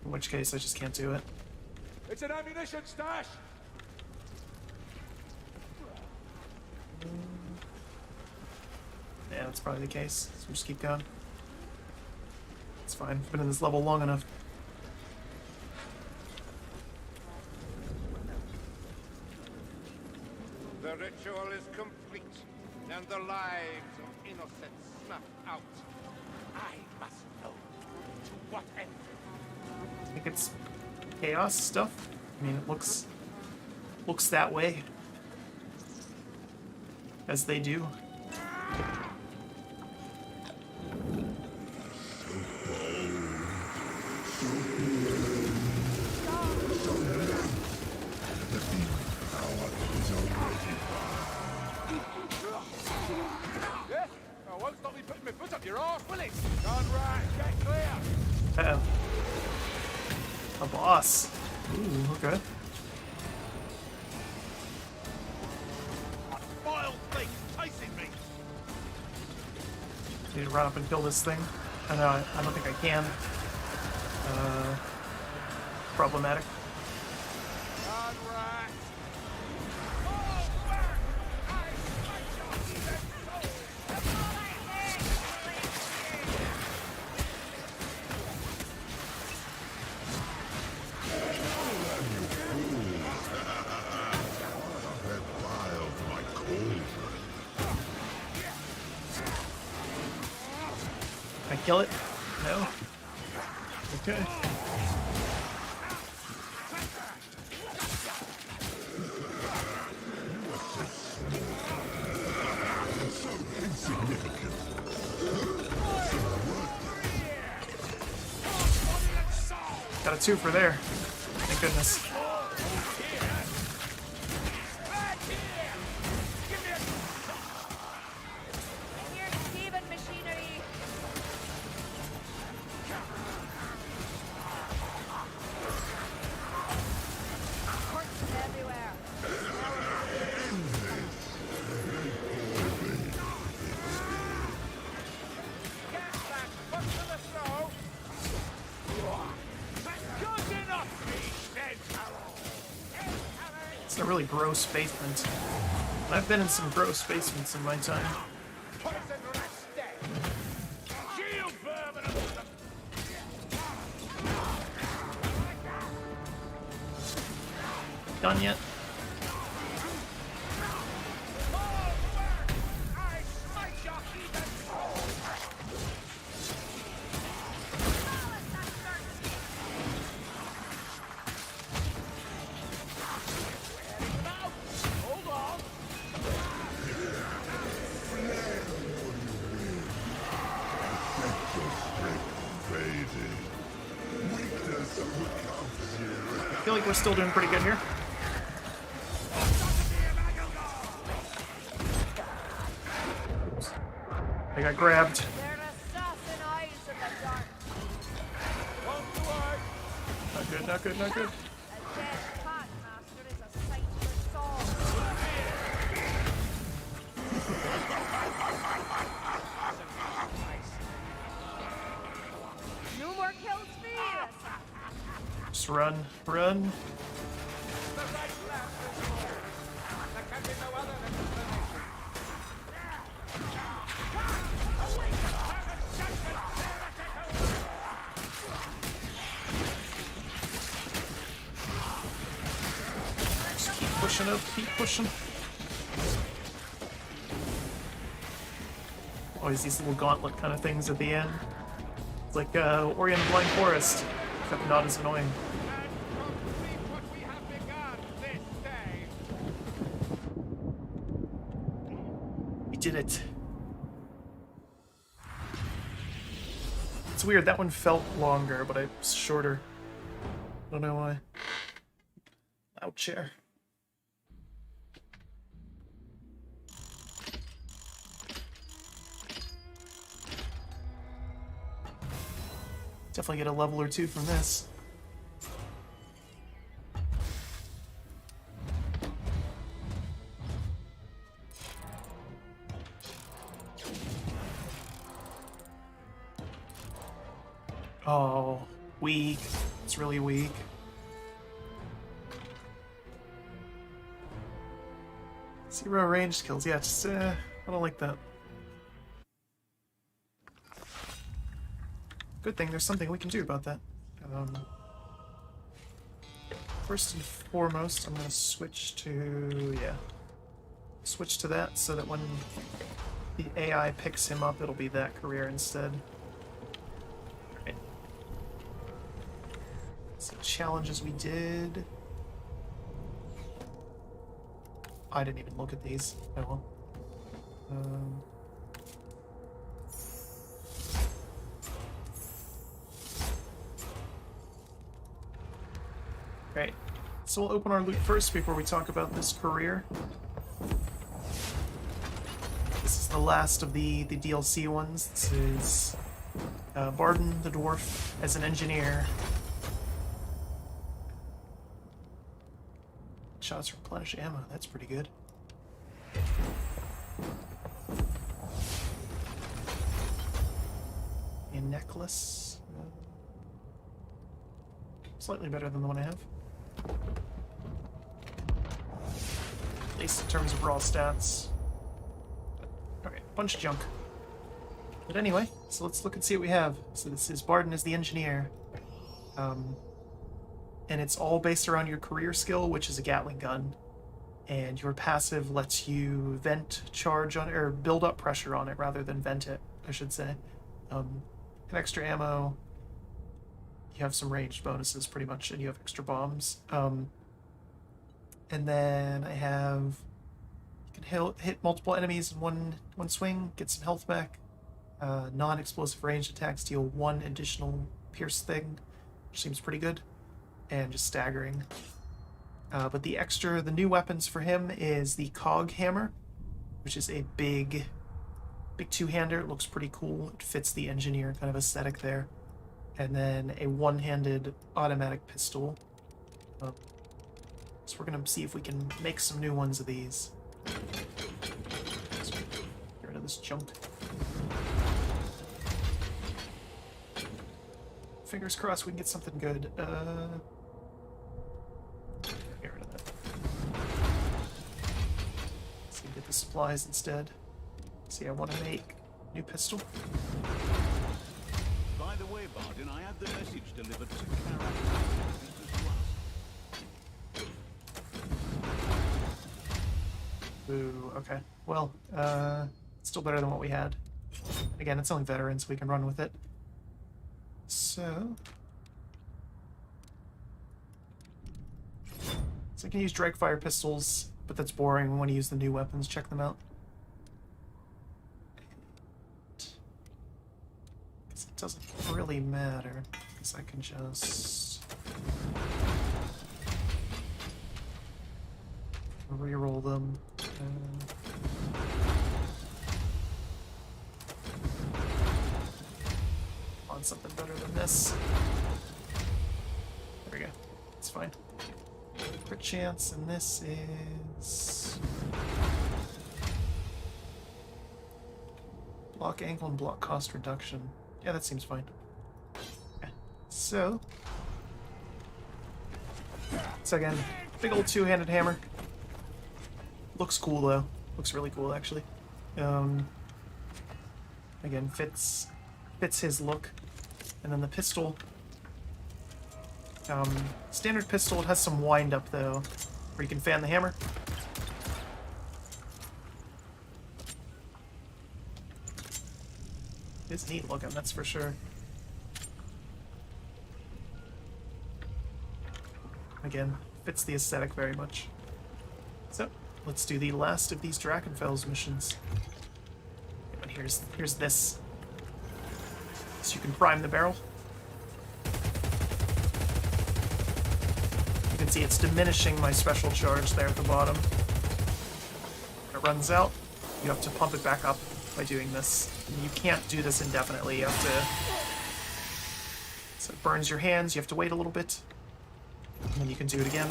In which case I just can't do it. It's an ammunition stash! Yeah, that's probably the case. So we'll just keep going. It's fine. I've been in this level long enough. The ritual is complete, and the lives of innocents snuffed out. I must know to what end. I think it's chaos stuff. I mean, it looks that way. As they do. Yeah? I won't stop me putting my foot up your arse, will it? Gone right, get clear! Uh-oh. A boss. Ooh, okay. Vile thing chasing me! Need to run up and kill this thing. I know, I don't think I can. Problematic. Gone right! Can I kill it? No? Okay. Got a 2 for there. Thank goodness. Here's Steven machinery. Corpses everywhere. Get that foot to the throat! Good enough, me dead arrow! It's a really gross basement. I've been in some gross basements in my time. Poison rats dead! Shield vermin and them! Done yet? I smite your heathen soul! Hold on! I feel like we're still doing pretty good here. Oops. I got grabbed. They're assassin eyes in the dark. One to eye! Not good, not good, not good. A dead packmaster is a sight for swords. No more kills for you. Just run, run. The right lamp is more. There can be no other explanation. Just keep pushing up, keep pushing. Always these little gauntlet kind of things at the end. It's like Ori and the Blind Forest, except not as annoying. And complete what we have begun this day. We did it. It's weird, that one felt longer, but it's shorter. Don't know why. Loud chair. Definitely get a level or 2 from this. Oh, weak. It's really weak. Zero ranged kills. Yeah, just, I don't like that. Good thing there's something we can do about that. First and foremost, I'm gonna switch to, switch to that so that when the AI picks him up, it'll be that career instead. Alright. So challenges we did. I didn't even look at these. Oh well. Right. So we'll open our loot first before we talk about this career. This is the last of the DLC ones. This is Barden the Dwarf as an engineer. Shots replenish ammo. That's pretty good. A necklace. Slightly better than the one I have. At least in terms of raw stats. Okay, bunch of junk. But anyway, so let's look and see what we have. So this is Barden as the engineer. And it's all based around your career skill, which is a Gatling gun. And your passive lets you vent charge on it, or build up pressure on it rather than vent it, I should say. And extra ammo. You have some ranged bonuses pretty much, and you have extra bombs. And then I have, you can hit multiple enemies in one swing, get some health back. Non-explosive ranged attacks deal 1 additional pierce thing, which seems pretty good, and just staggering. But the new weapons for him is the Cog Hammer, which is a big two-hander. It looks pretty cool. It fits the engineer kind of aesthetic there. And then a one-handed automatic pistol. So we're gonna see if we can make some new ones of these. So get rid of this junk. Fingers crossed we can get something good. Get rid of that. Let's see, get the supplies instead. See, I want to make a new pistol. By the way, Barden, I had the message delivered to Kara. Ooh, okay. Well, still better than what we had. Again, it's only veterans, we can run with it. So I can use drag fire pistols, but that's boring. We want to use the new weapons. Check them out. Because it doesn't really matter, because I can just reroll them. On something better than this. There we go. It's fine. Crit chance, and this is block angle and block cost reduction. Yeah, that seems fine. Okay. So again, big old two-handed hammer. Looks cool though. Looks really cool actually. Again, fits his look. And then the pistol. Standard pistol, it has some wind up though, where you can fan the hammer. It's neat looking, that's for sure. Again, fits the aesthetic very much. So, let's do the last of these Drachenfels missions. And here's this. So you can prime the barrel. You can see it's diminishing my special charge there at the bottom. When it runs out, you have to pump it back up by doing this. And you can't do this indefinitely. You have to... So it burns your hands, you have to wait a little bit. And then you can do it again.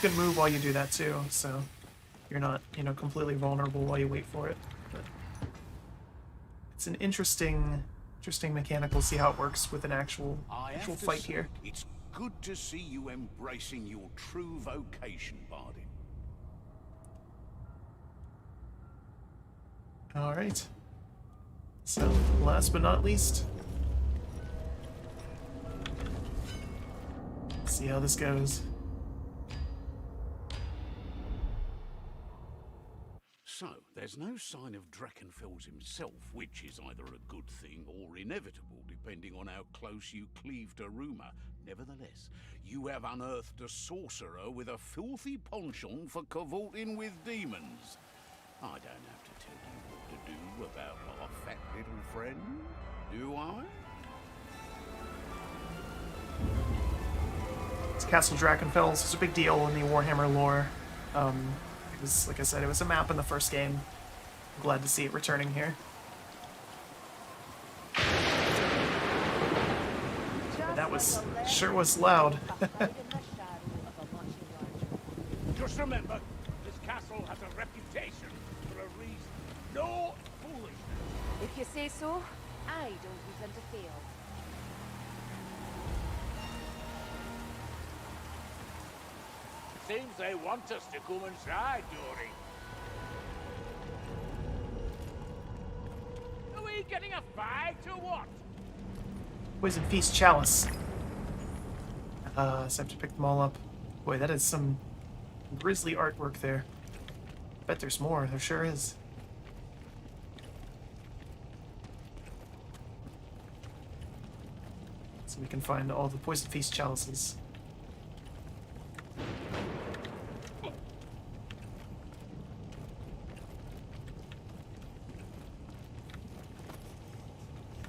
You can move while you do that too, so you're not, you know, completely vulnerable while you wait for it. But it's an interesting mechanic. We'll see how it works with an actual fight here. It's good to see you embracing your true vocation, Bardin. All right. So, last but not least, let's see how this goes. So, there's no sign of Drachenfels himself, which is either a good thing or inevitable, depending on how close you cleave to rumour. Nevertheless, you have unearthed a sorcerer with a filthy penchant for cavorting with demons. I don't have to tell you what to do about our fat little friend, do I? It's Castle Drachenfels. It's a big deal in the Warhammer lore. It was, like I said, it was a map in the first game. I'm glad to see it returning here. And that was sure was loud. Just remember, this castle has a reputation for a reason. No foolishness. If you say so, I don't intend to fail. Seems they want us to come inside, Dory. Are we getting a fight or what? Poison Feast Chalice. So I have to pick them all up. Boy, that is some grisly artwork there. Bet there's more. There sure is. So we can find all the Poison Feast Chalices.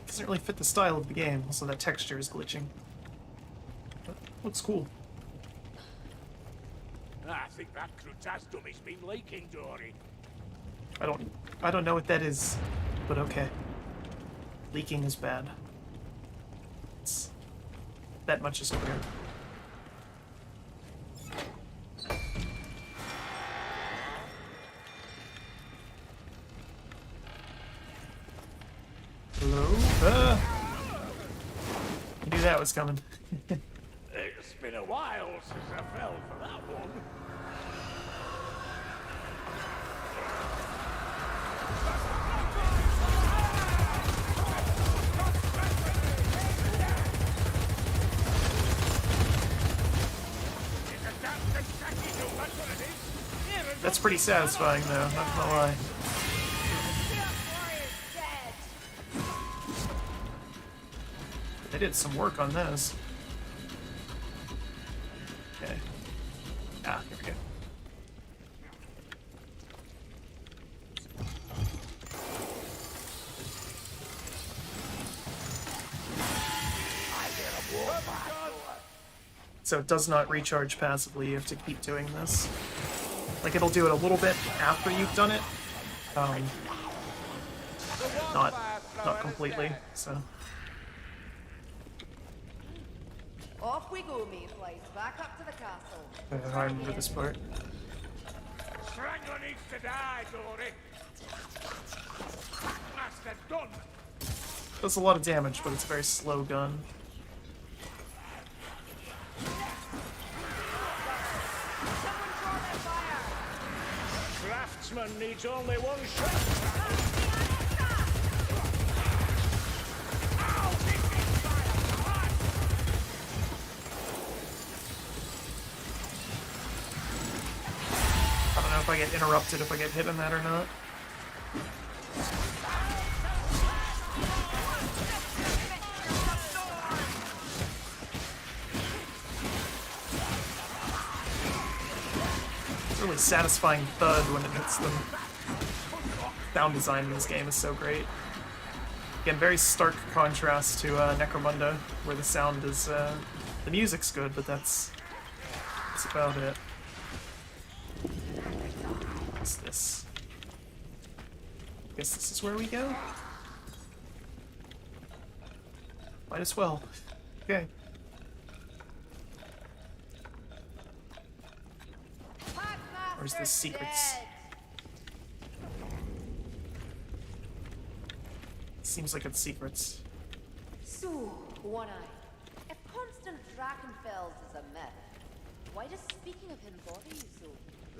Doesn't really fit the style of the game, also that texture is glitching. But looks cool. I think that Crutastomy's been leaking, Dory. I don't know what that is, but okay. Leaking is bad. That much is clear. Hello? I knew that was coming. It's been a while since I fell for that one. That's pretty satisfying though, not gonna lie. They did some work on those. Okay. Ah, here we go. So it does not recharge passively, you have to keep doing this. Like, it'll do it a little bit after you've done it. Not completely, so. Off we go, Mayflies. Back up to the castle. I remember this part. Strangler needs to die, Dory. Master done. Does a lot of damage, but it's a very slow gun. Craftsman needs only one shot. I don't know if I get interrupted if I get hit in that or not. It's a really satisfying thud when it hits them. Sound design in this game is so great. Again, very stark contrast to Necromunda, where the sound is, the music's good, but that's about it. What's this? I guess this is where we go? Might as well. Okay. Or is this secrets? Dead. Seems like it's secrets. So, One Eye, if constant Drachenfels is a myth, why does speaking of him bother you so?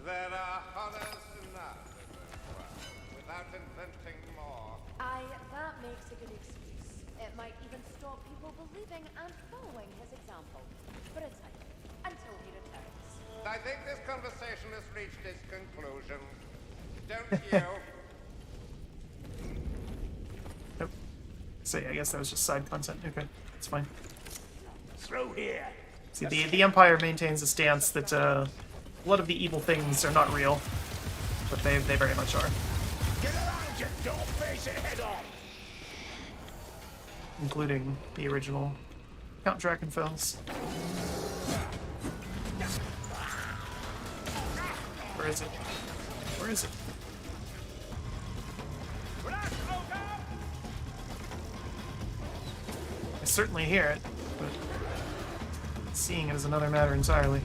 There are horrors enough in this world without inventing more. That makes a good excuse. It might even stop people believing and following his example. For a time. Until he returns. I think this conversation has reached its conclusion. Don't you? Nope. So yeah, I guess that was just side content. Okay, it's fine. Through here. See, the Empire maintains a stance that a lot of the evil things are not real, but they very much are. Get around you. Don't face it head on. Including the original Count Drachenfels. Where is it? Where is it? I certainly hear it, but seeing it is another matter entirely.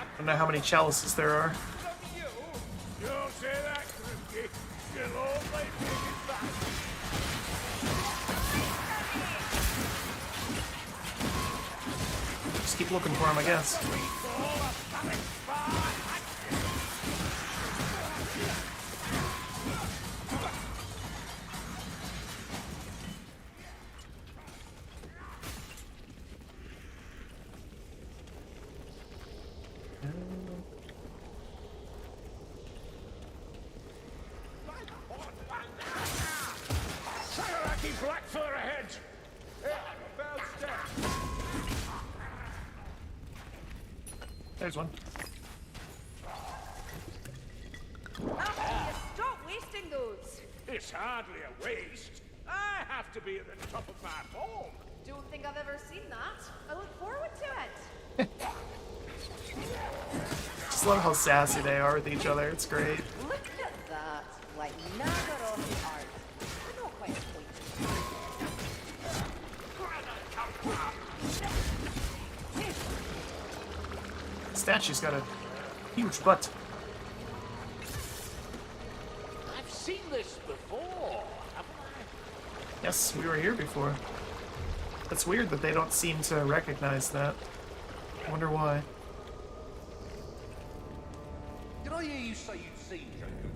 I don't know how many chalices there are. Don't say that, Crypty. You'll only take it back. Just keep looking for him, I guess. Sagaraki Blackfur ahead. Bell step. There's one. Stop wasting those! It's hardly a waste. I have to be at the top of my form. Don't think I've ever seen that. I look forward to it. Just love how sassy they are with each other. It's great. Look at that. Like Nagaroth art. I'm not quite The statue's got a huge butt. I've seen this before, haven't I? Yes, we were here before. That's weird that they don't seem to recognize that. I wonder why. Did I hear you say you'd seen Jacob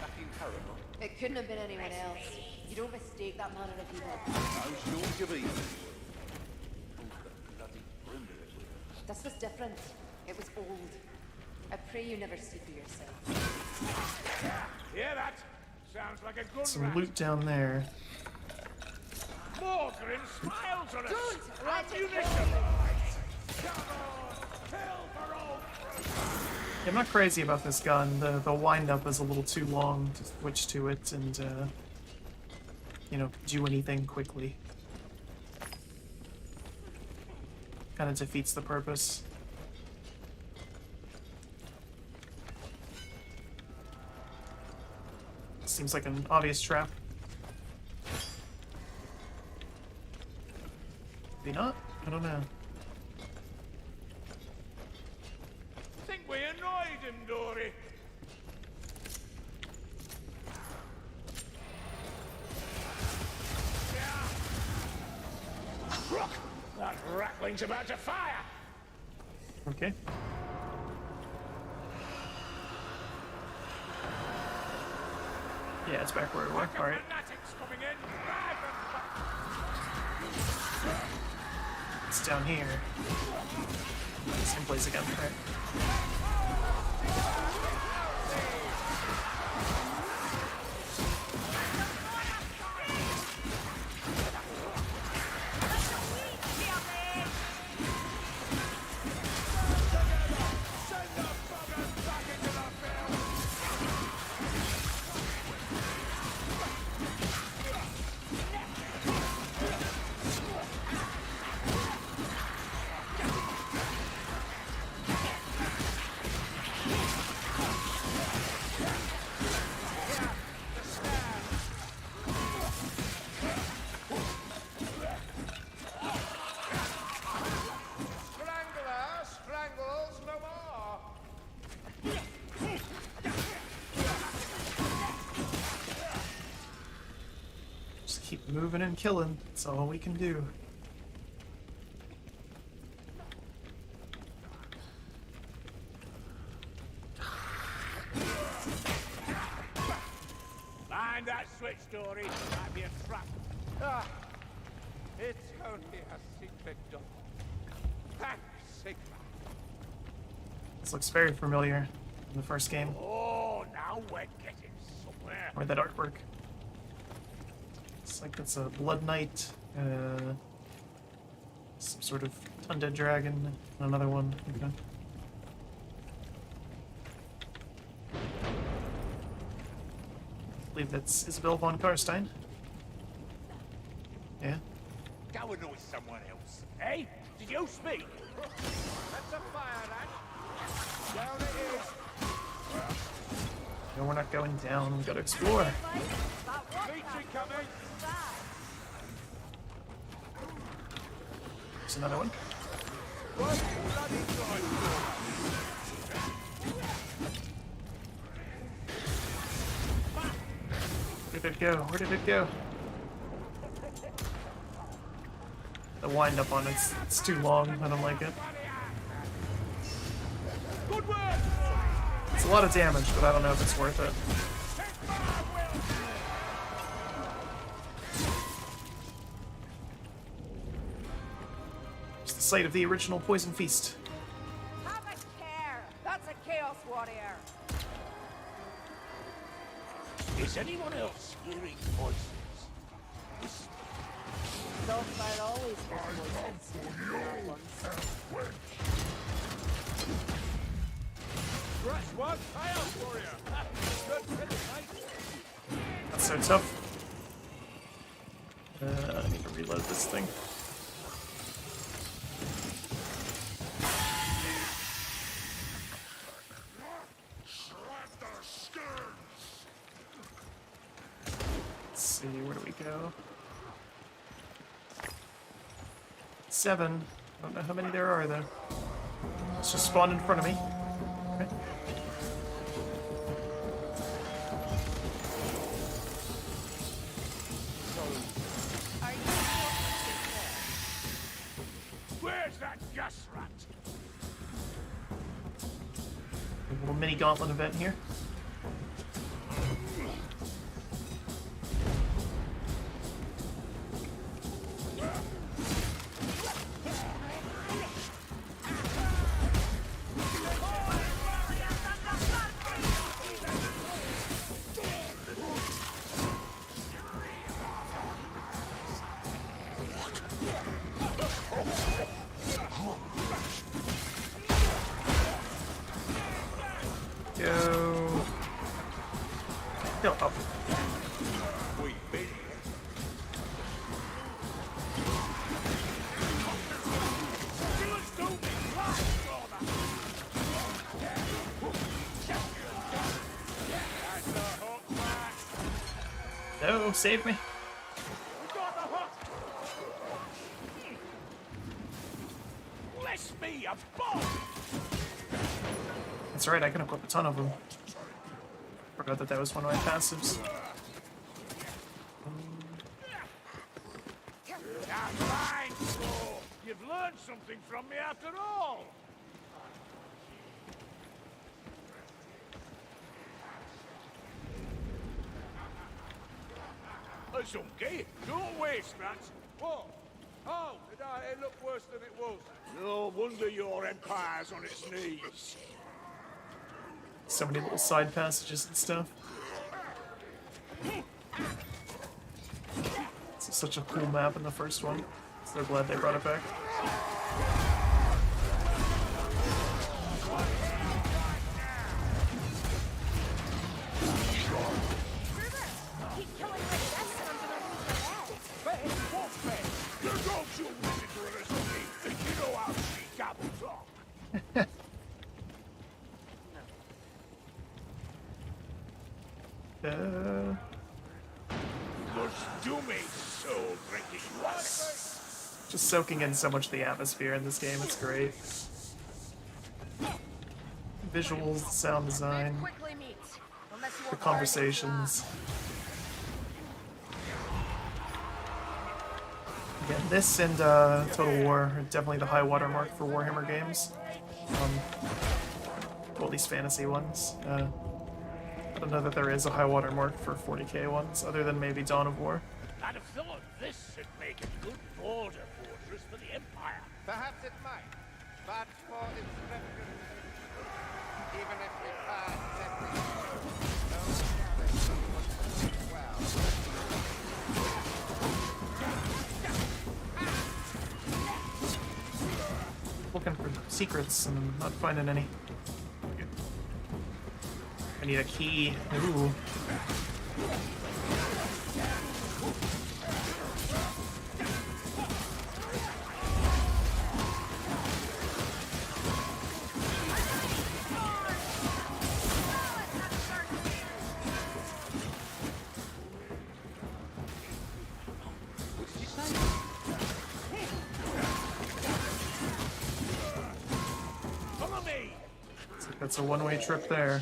back in Paramount? It couldn't have been anyone else. You don't mistake that man in a people. No shortage of evil. Pulls the bloody perimeter with it. This was different. It was old. I pray you never see for yourself. Hear that? Sounds like a good Some rat. loot down there. More grin smiles on us. Don't let it Ammunition. go. Come on. Kill for all. Yeah, I'm not crazy about this gun. The wind-up is a little too long to switch to it and, you know, do anything quickly. Kind of defeats the purpose. Seems like an obvious trap. Maybe not? I don't know. Think we annoyed him, Dory. Rock! That rattling's about to fire! Okay. Yeah, it's back where we were. Alright. Fanatics coming in. It's down here. Same place again, right? Keep moving and killing. That's all we can do. Mind that switch, Dory. Might be a trap. Ah, it's only a secret door. Thanks, Sigma. This looks very familiar in the first game. Oh, now we're getting somewhere. Or that artwork. It's like it's a Blood Knight, some sort of undead dragon, and another one. Okay. I believe that's Isabel von Karstein. Yeah. Go annoy someone else. Hey, did you speak? That's a fire ant. Down it is. No, we're not going down. We gotta explore. Leech incoming. There's another one. What bloody drive? Where did it go? Where did it go? The wind up on it's too long. I don't like it. Good work! It's a lot of damage, but I don't know if it's worth it. It's the site of the original Poison Feast. Have a care. That's a Chaos Warrior. Is anyone else hearing voices? So far, always heard voices. Scratch one, Chaos Warrior. Good finish, mate. That's so tough. I need to reload this thing. Let's see, where do we go? 7. I don't know how many there are, though. It's just spawned in front of me. Okay. Are you Where's that gas rat? A little mini gauntlet event here. Go. Go up. We been No, save me. Bless me, a bomb! That's right, I can equip a ton of them. Forgot that that was one of my passives. Now, fine, so you've learned something from me after all. It's okay. Don't waste that. What? Oh, it looked worse than it was. No wonder your empire's on its knees. So many little side passages and stuff. It's such a cool map in the first one. So glad they brought it back. keep killing my guests and I'm gonna lose my head? Fair, what fair? You don't you listen to her as me. Think you know how she gabbles on. Must do me soul drinking water. Just soaking in so much of the atmosphere in this game, it's great. Visuals, the sound design, Quickly meet. Unless you the want conversations. This and Total War are definitely the high watermark for Warhammer games. Well, these fantasy ones. I don't know that there is a high watermark for 40k ones, other than maybe Dawn of War. I'd have thought this would make a good border fortress for the Empire. Perhaps it might, but for its reputation, even if we can't let it Looking for secrets and I'm not finding any. I need a key. Ooh. Follow me! Looks like that's a one-way trip there.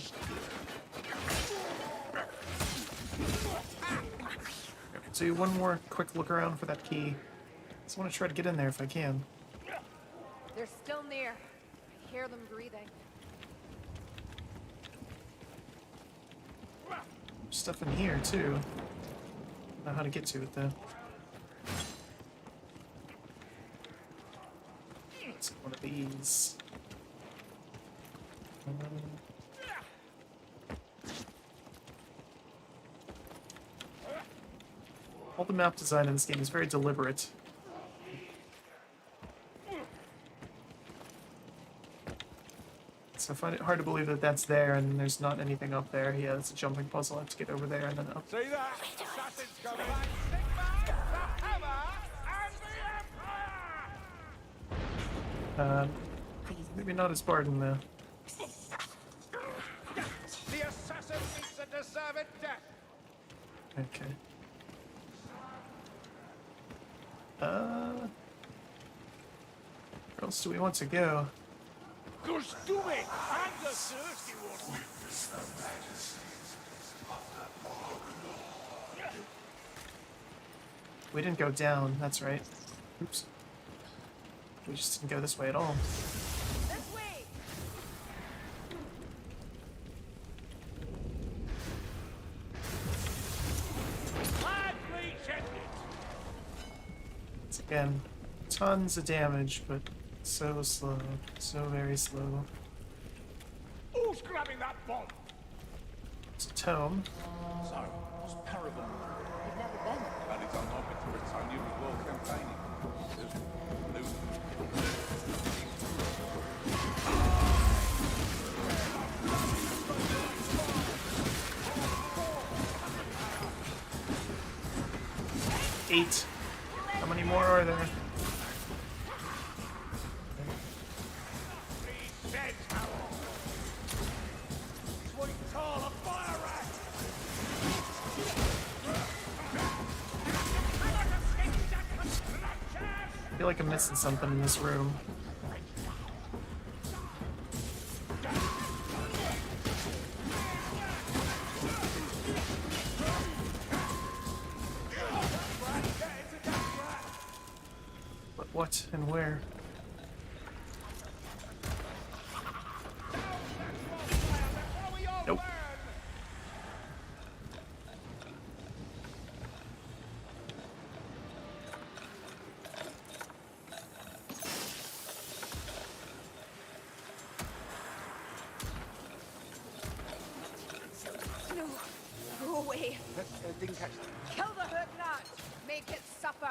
Do one more quick look around for that key. Just want to try to get in there if I can. They're still near. I hear them breathing. Stuff in here too. Don't know how to get to it though. It's one of these. All the map design in this game is very deliberate. So I find it hard to believe that that's there and there's not anything up there. Yeah, it's a jumping puzzle. I have to get over there and then up. See that? Assassins coming! Maybe not as Barden though. The assassin meets a deserved death. Okay. Where else do we want to go? Gosh, do it! I'm the thirsty one! We didn't go down, that's right. Oops. We just didn't go this way at all. This way! Lively checked It's, again, tons of damage, but so slow. So very slow. Who's grabbing that bomb? It's a tome. So, what's Perillium? We've never been. Well, it's unlikely to return you with war campaigning. Eight. How many more are there? Dead tower! Sweet tall, a fire rat! I feel like I'm missing something in this room. But what and where? Nope. No. Go away. Didn't catch Kill the hook nut. Make it suffer.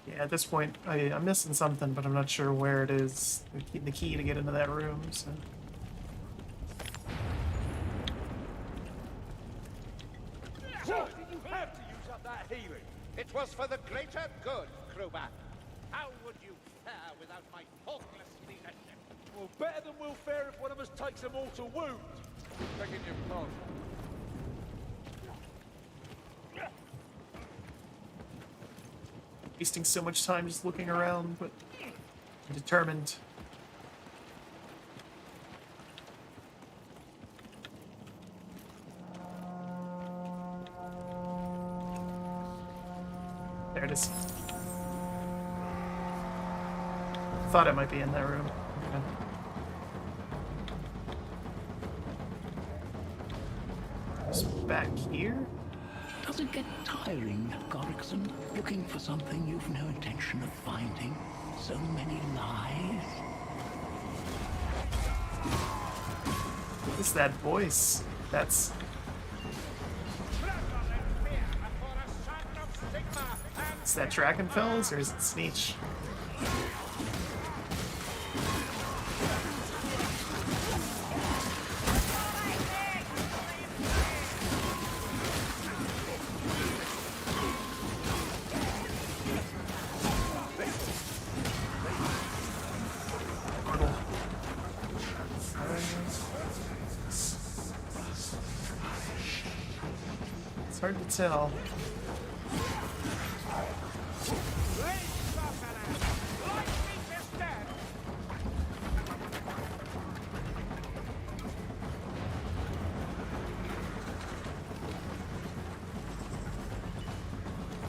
Yeah, at this point, I'm missing something, but I'm not sure where it is. The key to get into that room, so... Why did you have to use up that healing? It was for the greater good, Kruber. How would you fare without my faultless leadership? Well, better than we'll fare if one of us takes a mortal wound. Begging your pardon. Wasting so much time just looking around, but I'm determined. it is. Thought it might be in that room. Okay. Just back here? Does it get tiring, Gorrickson, looking for something you've no intention of finding? So many lies? What is that voice? That's... Is that Drakenfels or is it Sneech? It's hard to tell.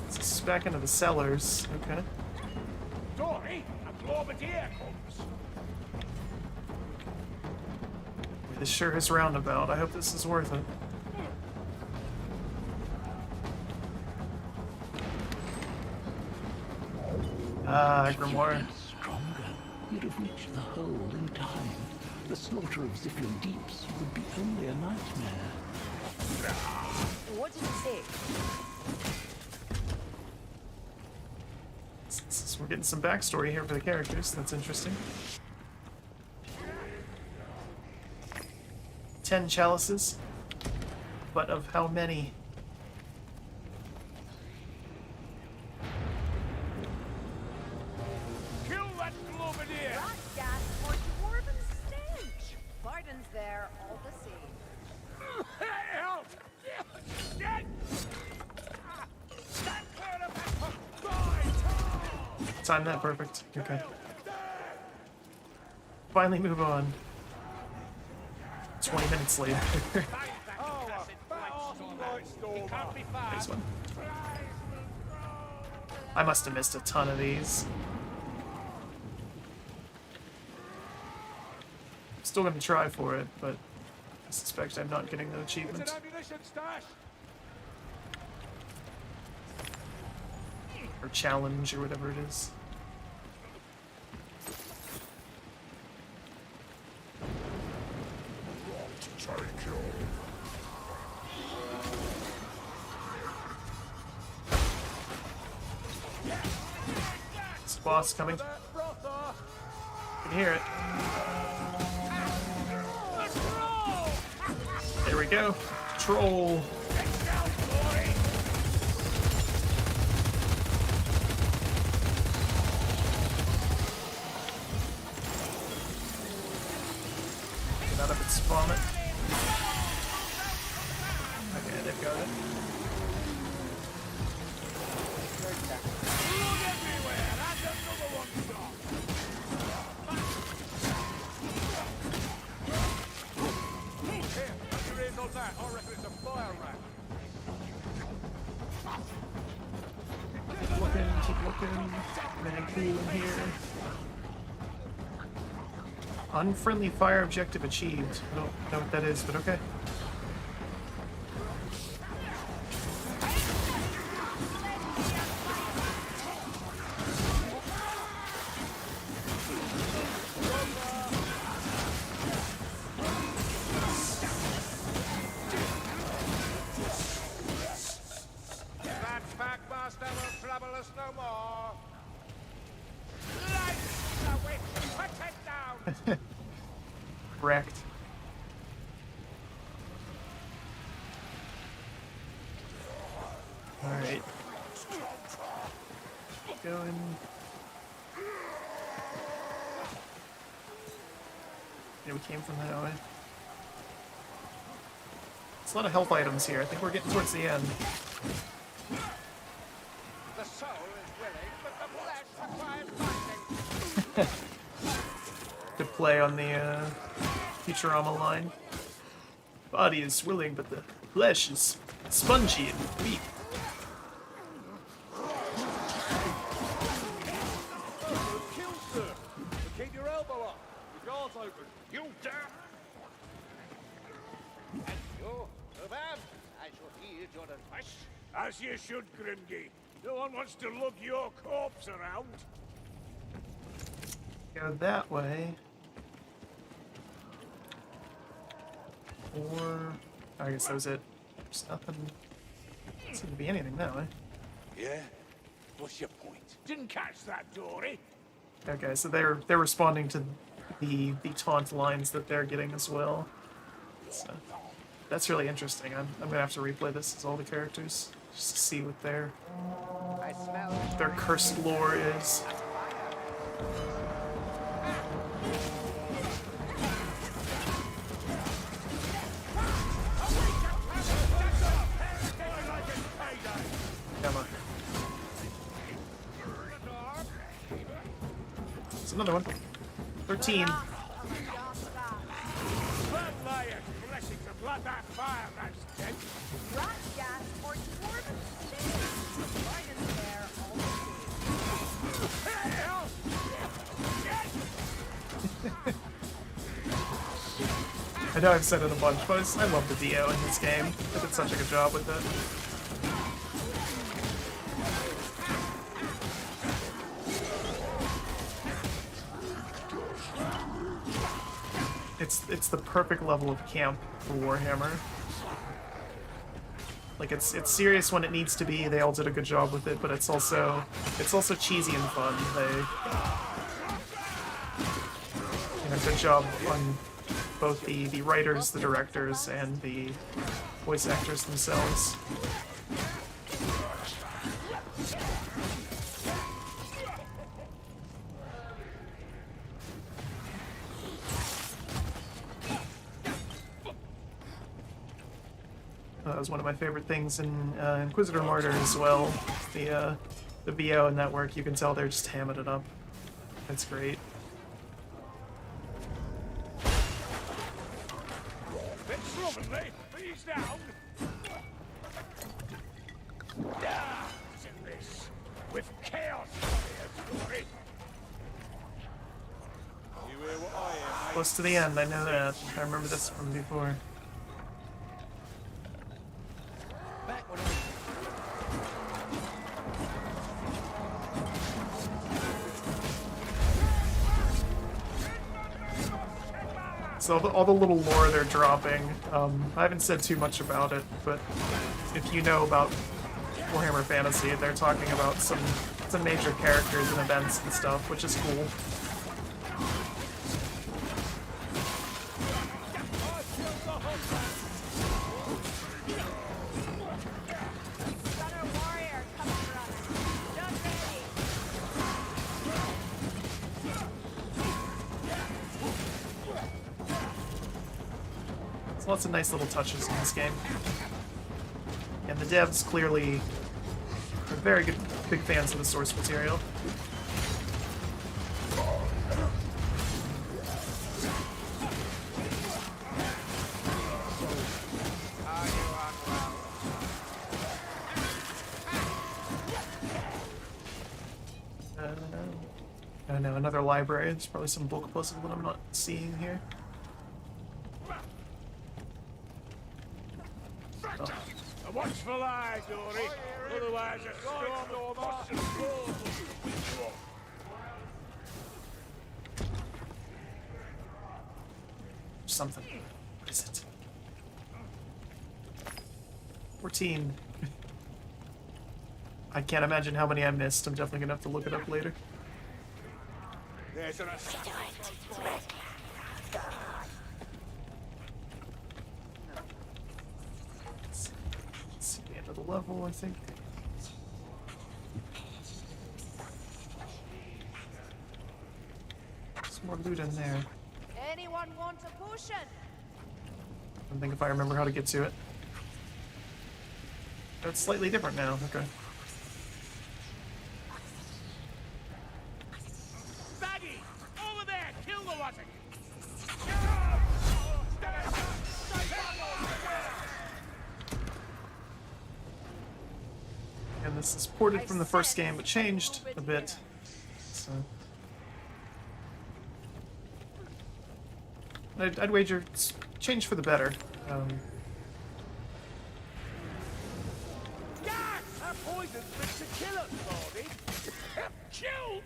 This is back into the cellars. Okay. Dory, a Globadier comes. This sure is roundabout. I hope this is worth it. Ah, Grimoire. Stronger. You'd have reached the hole in time. The slaughter of Ziflin Deeps would be only a nightmare. What did he say? We're getting some backstory here for the characters. That's interesting. 10 chalices, but of how many? Kill that Globadier! That gas more dwarven stench. Biden's there all the same. Help! Dead! Stand clear of that hook! Time that perfect. Okay. Finally move on. 20 minutes later. Nice one. I must have missed a ton of these. I'm still gonna try for it, but I suspect I'm not getting the It's an achievement. ammunition stash! Or challenge, or whatever it is. Is the boss coming? I can hear it. There we go. Troll. Get out of its vomit. Okay, they've got it. I reckon it's a fire rat. Keep looking. Man, cool in here. Unfriendly fire objective achieved. I don't know what that is, but okay. That Packmaster will trouble us no more. Light the witch! Put it down! Wrecked. Alright. Going. Yeah, we came from that way. There's a lot of health items here. I think we're getting towards the end. The soul is willing, but the flesh requires fighting. Good play on the Futurama line. Body is willing, but the flesh is spongy and weak. door's open. You dare! And you, Rhubarb, I shall heed your advice. As you should, Grimgy. No one wants to lug your corpse around. Go that way. Or I guess that was it. There's nothing. Doesn't seem to be anything that way. Yeah? What's your point? Didn't catch that, Dory. Okay, so they're responding to the taunt lines that they're getting as well. So that's really interesting. I'm gonna have to replay this as all the characters just to see what I smell their cursed lore is. Come on. It's another one. 13. Enough of your stuff. Blood layers, blessing to blood that fire, that's dead. Rat gas or dwarven steam. Right in there, all I know I've said it a bunch, but I love the DO in this game. They did such a good job with it. It's the perfect level of camp for Warhammer. Like it's serious when it needs to be. They all did a good job with it, but it's also cheesy and fun. They did a good job on both the writers, the directors, and the voice actors themselves. That was one of my favorite things in Inquisitor Martyr as well. The VO in that work, you can tell they're just hamming it up. It's great. Bit slovenly, but he's down. Ah, isn't this? With chaos here, Dory. You hear what I hear, mate? Close to the end, I know that. I remember this from before. Back when So all the little lore they're dropping, I haven't said too much about it, but if you know about Warhammer Fantasy, they're talking about some major characters and events and stuff, which is cool. Gunner warrior coming for us. Done ready. There's lots of nice little touches in this game. And the devs clearly are very big fans of the source material. I don't know, another library. There's probably some book puzzle that I'm not seeing here. Oh. A watchful eye, Dory. Otherwise, a storm of fuss and blows will sweep you up. Something. What is it? 14. I can't imagine how many I missed. I'm definitely gonna have to look it up later. There's an assassin. Let's see the end of the level, I think. There's more loot in there. Anyone want a potion? I don't think if I remember how to get to it. It's slightly different now. Okay. Baggy! Over there! Kill the Wazzy! And this is ported from the first game, but changed a bit. So. I'd wager it's changed for the better. Gas! That poison's meant to kill us, Baldy. Kill?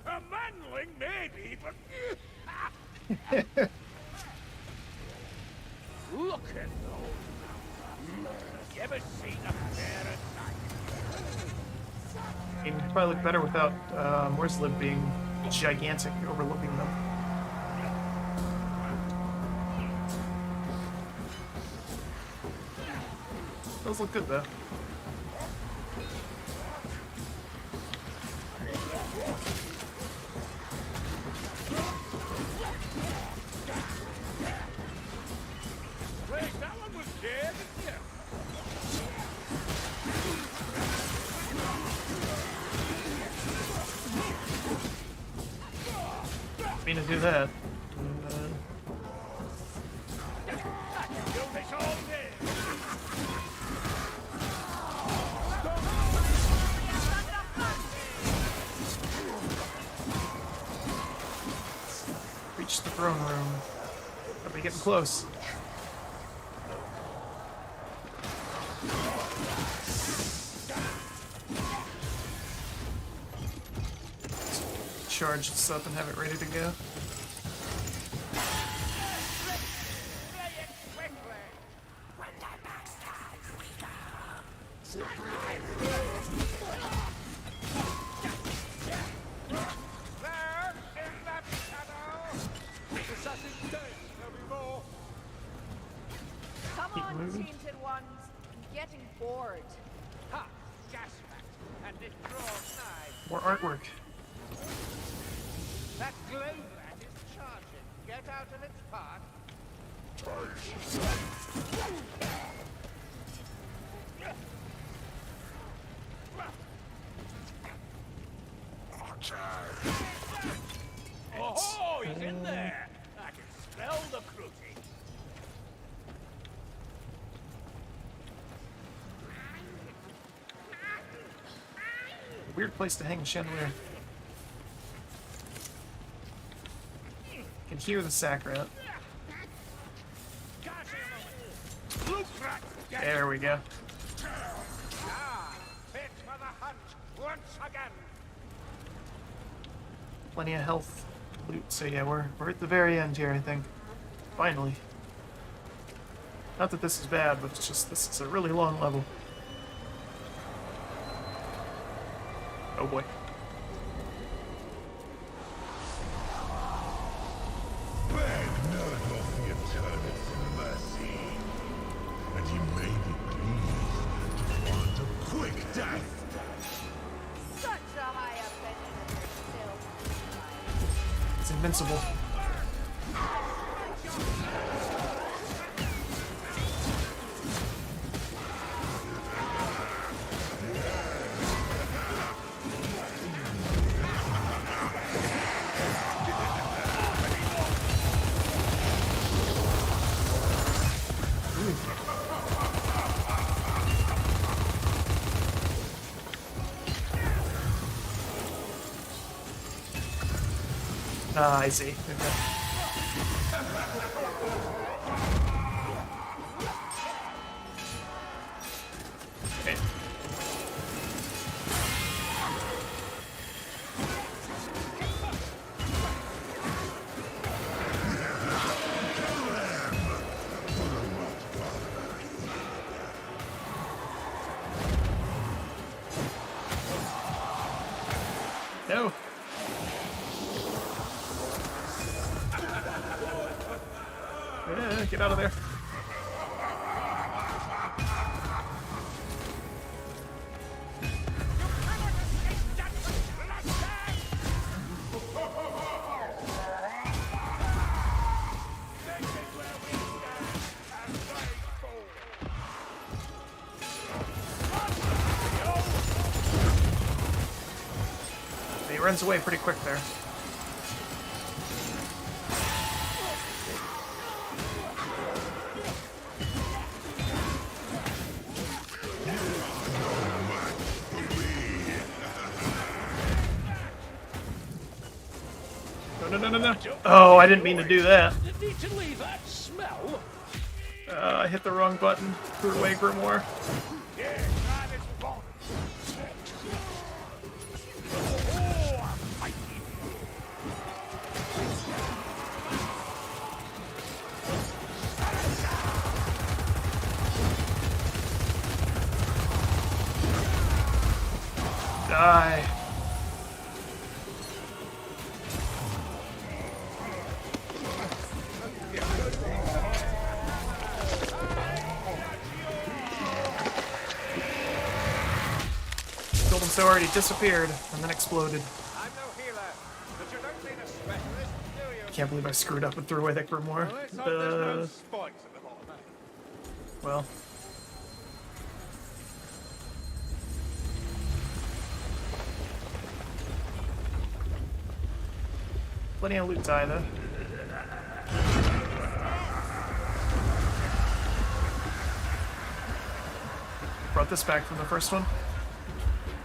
A manling, maybe, but... Look at those. You ever seen a pair of I mean, it'd probably look better without Morslib being gigantic, overlooking them. Those look good though. Wait, that one was dead, isn't it? Mean to do that. Kill this all day. Reach the throne room. Are we getting close? Charge this up and have it ready to go. There, in that shadow! The assassin's dead. There'll be more. Come Keep on, moving. tainted ones. I'm getting bored. Ha! Gas fact. And it draws nigh. More artwork. That glow rat is charging. Get out of its path. Oh, he's in there. I can smell the cruelty. Weird place to hang a chandelier. Can hear the sack rat. Can't see a moment. Blue crack. There we go. Ah, fit for the hunt once again. Plenty of health, loot. So yeah, we're at the very end here, I think. Finally. Not that this is bad, but it's just this is a really long level. Oh boy. Beg none of the Eternal's mercy, and he may be pleased to grant a quick death. Such a high opinion of yourself. It's invincible. Ah, I see. Okay. Okay. No. Get out of there. He runs away pretty quick there. No. Oh, I didn't mean to do that. Italy, that smell! I hit the wrong button. Threw away Grimoire. Yeah, try this one. Oh, I'm fighting. Die. Killed him so hard he disappeared and then exploded. I'm no healer, but you don't need a specialist, do you? Can't believe I screwed up and threw away that Grimoire. Let's hope there's no spikes at the bottom, eh? Well. Plenty of loot die, though. Brought this back from the first one.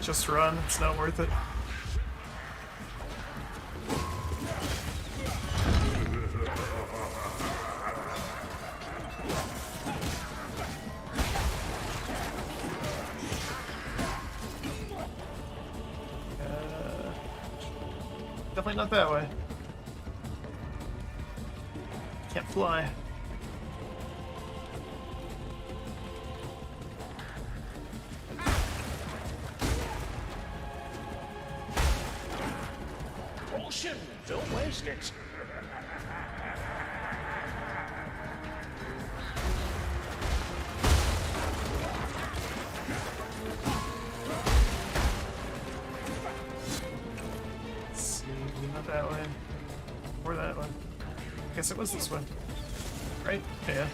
Just run, it's not worth it. Definitely not that way. Can't fly. Caution! Don't waste it! Let's see, not that way. Or that one. Guess it was this one. Right? Yeah.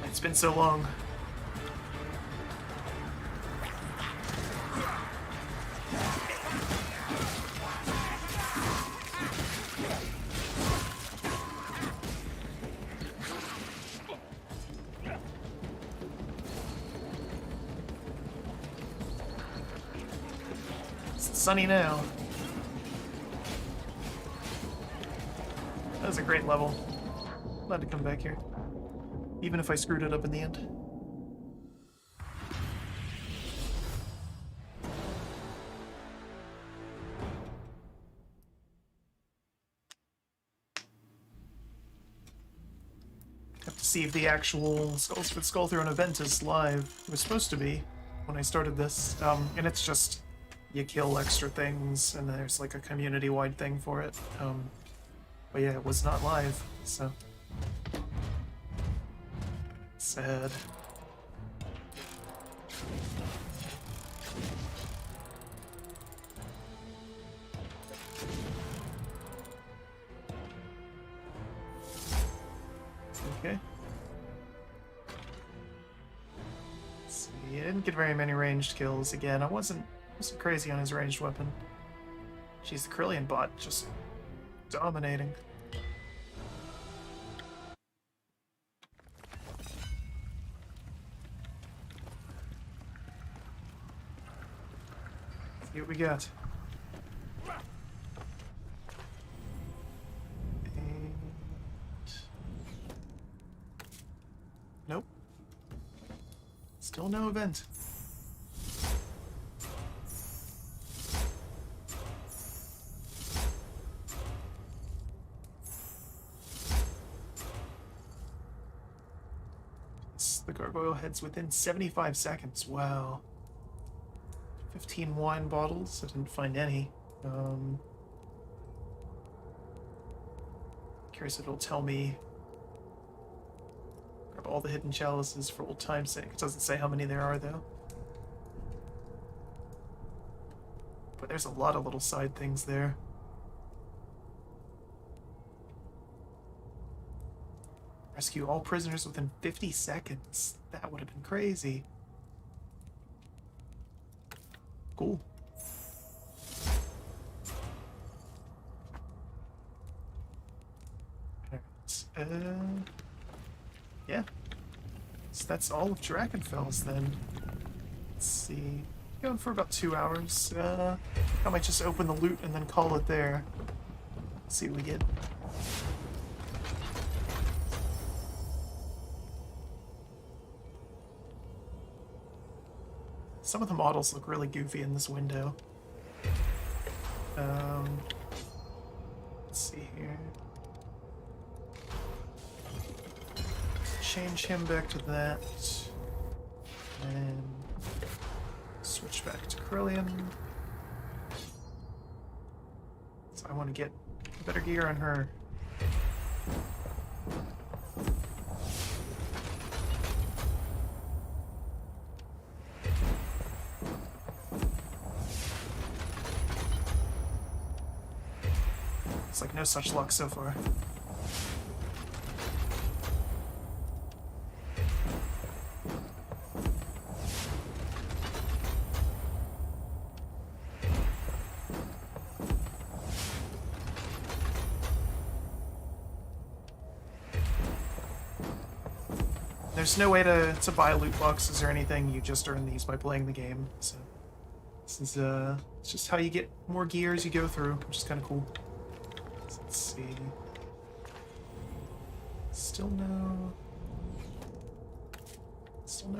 It's been so long. It's sunny now. That was a great level. Glad to come back here. Even if I screwed it up in the end. Have to see if the actual Skulls for the Skull Throne event is live. It was supposed to be when I started this. And it's just you kill extra things and there's like a community-wide thing for it. But yeah, it was not live, so sad. Okay. Let's see. I didn't get very many ranged kills again. I wasn't crazy on his ranged weapon. She's the Kerillian bot, just dominating. See what we got. And... Nope. Still no event. The gargoyle heads within 75 seconds. Wow. 15 wine bottles. I didn't find any. Curious if it'll tell me. Grab all the hidden chalices for old time's sake. It doesn't say how many there are, though. But there's a lot of little side things there. Rescue all prisoners within 50 seconds. That would have been crazy. Cool. Alright. Yeah. So that's all of Drakenfels then. Let's see. Going for about 2 hours. I might just open the loot and then call it there. Let's see what we get. Some of the models look really goofy in this window. Let's see here. Change him back to that. And switch back to Corellian. So I want to get better gear on her. It's like no such luck so far. There's no way to buy loot boxes or anything, you just earn these by playing the game, so this is it's just how you get more gear as you go through, which is kind of cool. So let's see. Still no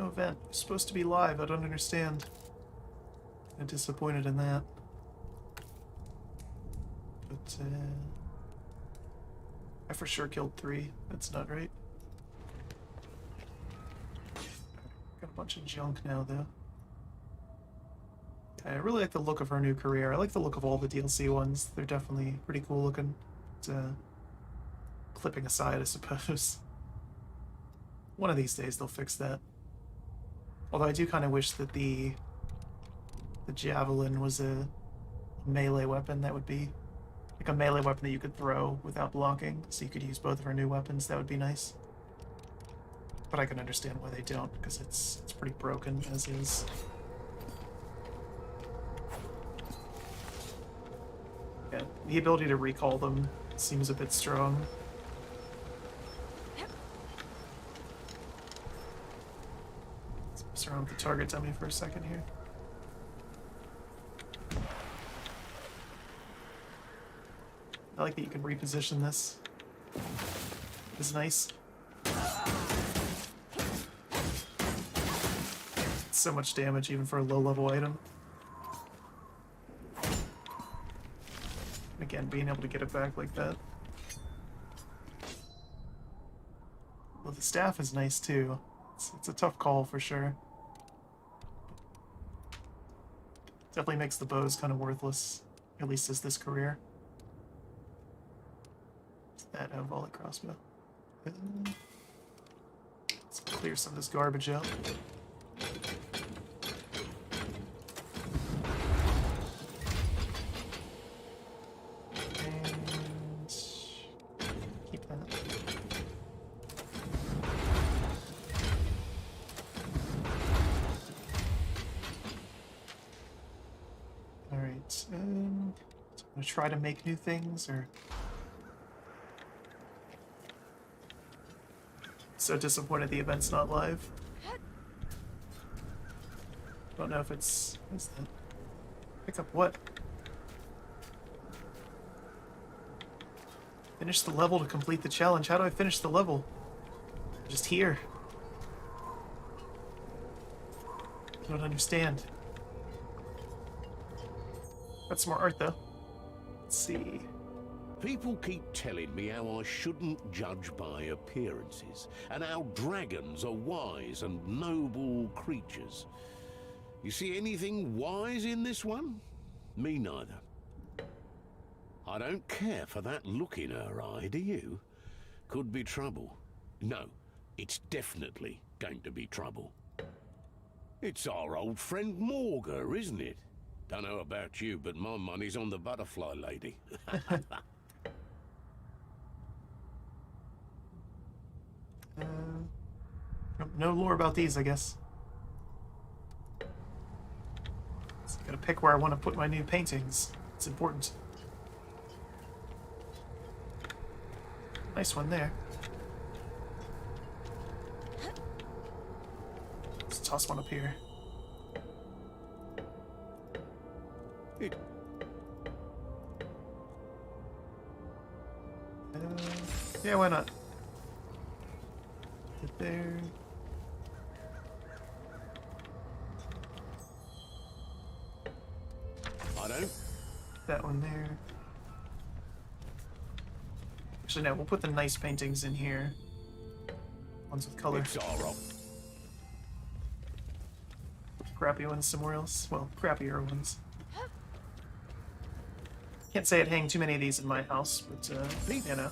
event. It's supposed to be live, I don't understand. I'm disappointed in that. But I for sure killed 3. That's not right. Got a bunch of junk now, though. I really like the look of her new career. I like the look of all the DLC ones. They're definitely pretty cool looking. Clipping aside, I suppose. One of these days they'll fix that. Although I do kind of wish that the javelin was a melee weapon. That would be like a melee weapon that you could throw without blocking, so you could use both of her new weapons. That would be nice. But I can understand why they don't, because it's pretty broken as is. Yeah, the ability to recall them seems a bit strong. Let's mess around with the target dummy for a second here. I like that you can reposition this. It's nice. So much damage even for a low-level item. Again, being able to get it back like that. Well, the staff is nice too. It's a tough call for sure. Definitely makes the bows kind of worthless, at least as this career. That volley crossbow. Let's clear some of this garbage out. Try to make new things, or so disappointed the event's not live. Don't know if it's what's that? Pick up what? Finish the level to complete the challenge. How do I finish the level? Just here. I don't understand. Got some more art though. Let's see. People keep telling me how I shouldn't judge by appearances, and how dragons are wise and noble creatures. You see anything wise in this one? Me neither. I don't care for that look in her eye, do you? Could be trouble. No, it's definitely going to be trouble. It's our old friend Morga, isn't it? Don't know about you, but my money's on the butterfly lady. No lore about these, I guess. So I gotta pick where I want to put my new paintings. It's important. Nice one there. Let's toss one up here. Yeah, why not? Get there. I know. That one there. Actually, no, we'll put the nice paintings in here. Ones with color. It's all right. Crappy ones somewhere else. Well, crappier ones. Can't say I'd hang too many of these in my house, but, you know.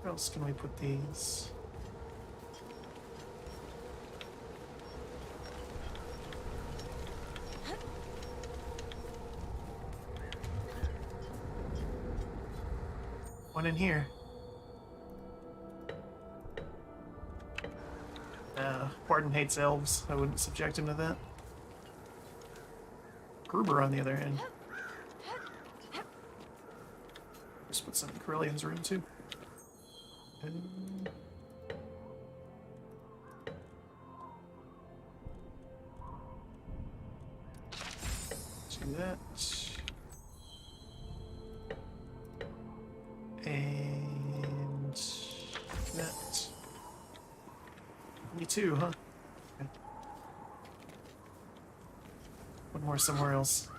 Where else can we put these? One in here. Barton hates elves. I wouldn't subject him to that. Gruber, on the other hand. Just put some in Corellian's room, too. Do that. And that. Only two, huh? Okay. One more somewhere else.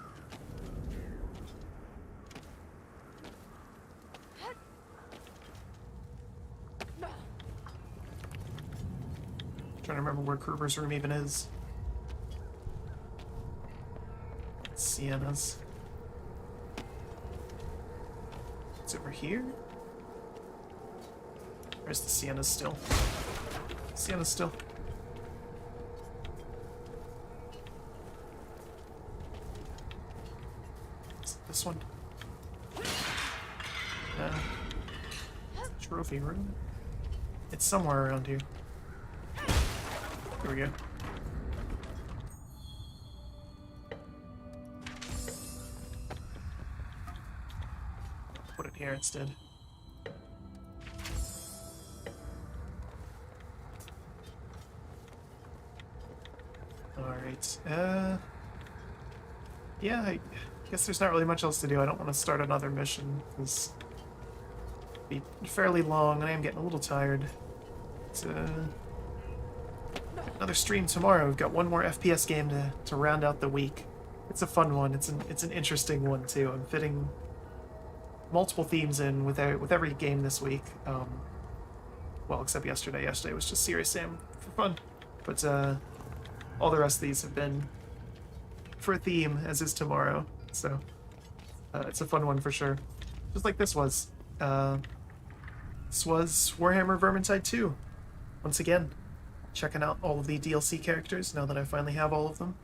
Trying to remember where Kruber's room even is. Sienna's. It's over here? Where's the Sienna's still? Sienna's still. Is it this one? Trophy room? It's somewhere around here. Here we go. Put it here instead. Alright, yeah, I guess there's not really much else to do. I don't want to start another mission, because it'll be fairly long, and I am getting a little tired. It's, another stream tomorrow. We've got one more FPS game to round out the week. It's a fun one. It's an interesting one, too. I'm fitting multiple themes in with every game this week. Well, except yesterday. Yesterday was just Serious Sam for fun. But, all the rest of these have been for a theme, as is tomorrow. So, it's a fun one for sure. Just like this was. This was Warhammer Vermintide 2. Once again, checking out all of the DLC characters now that I finally have all of them.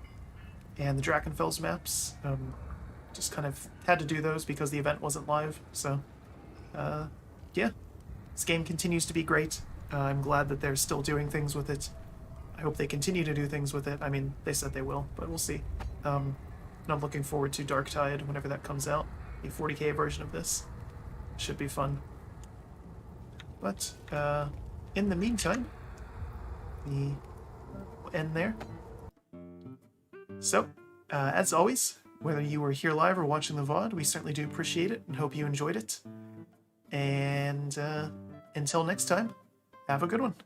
And the Drachenfels maps. Just kind of had to do those because the event wasn't live. So, yeah. This game continues to be great. I'm glad that they're still doing things with it. I hope they continue to do things with it. I mean, they said they will, but we'll see. And I'm looking forward to Darktide whenever that comes out. The 40k version of this. Should be fun. But, in the meantime, we'll end there. So, as always, whether you were here live or watching the VOD, we certainly do appreciate it and hope you enjoyed it. And, until next time, have a good one.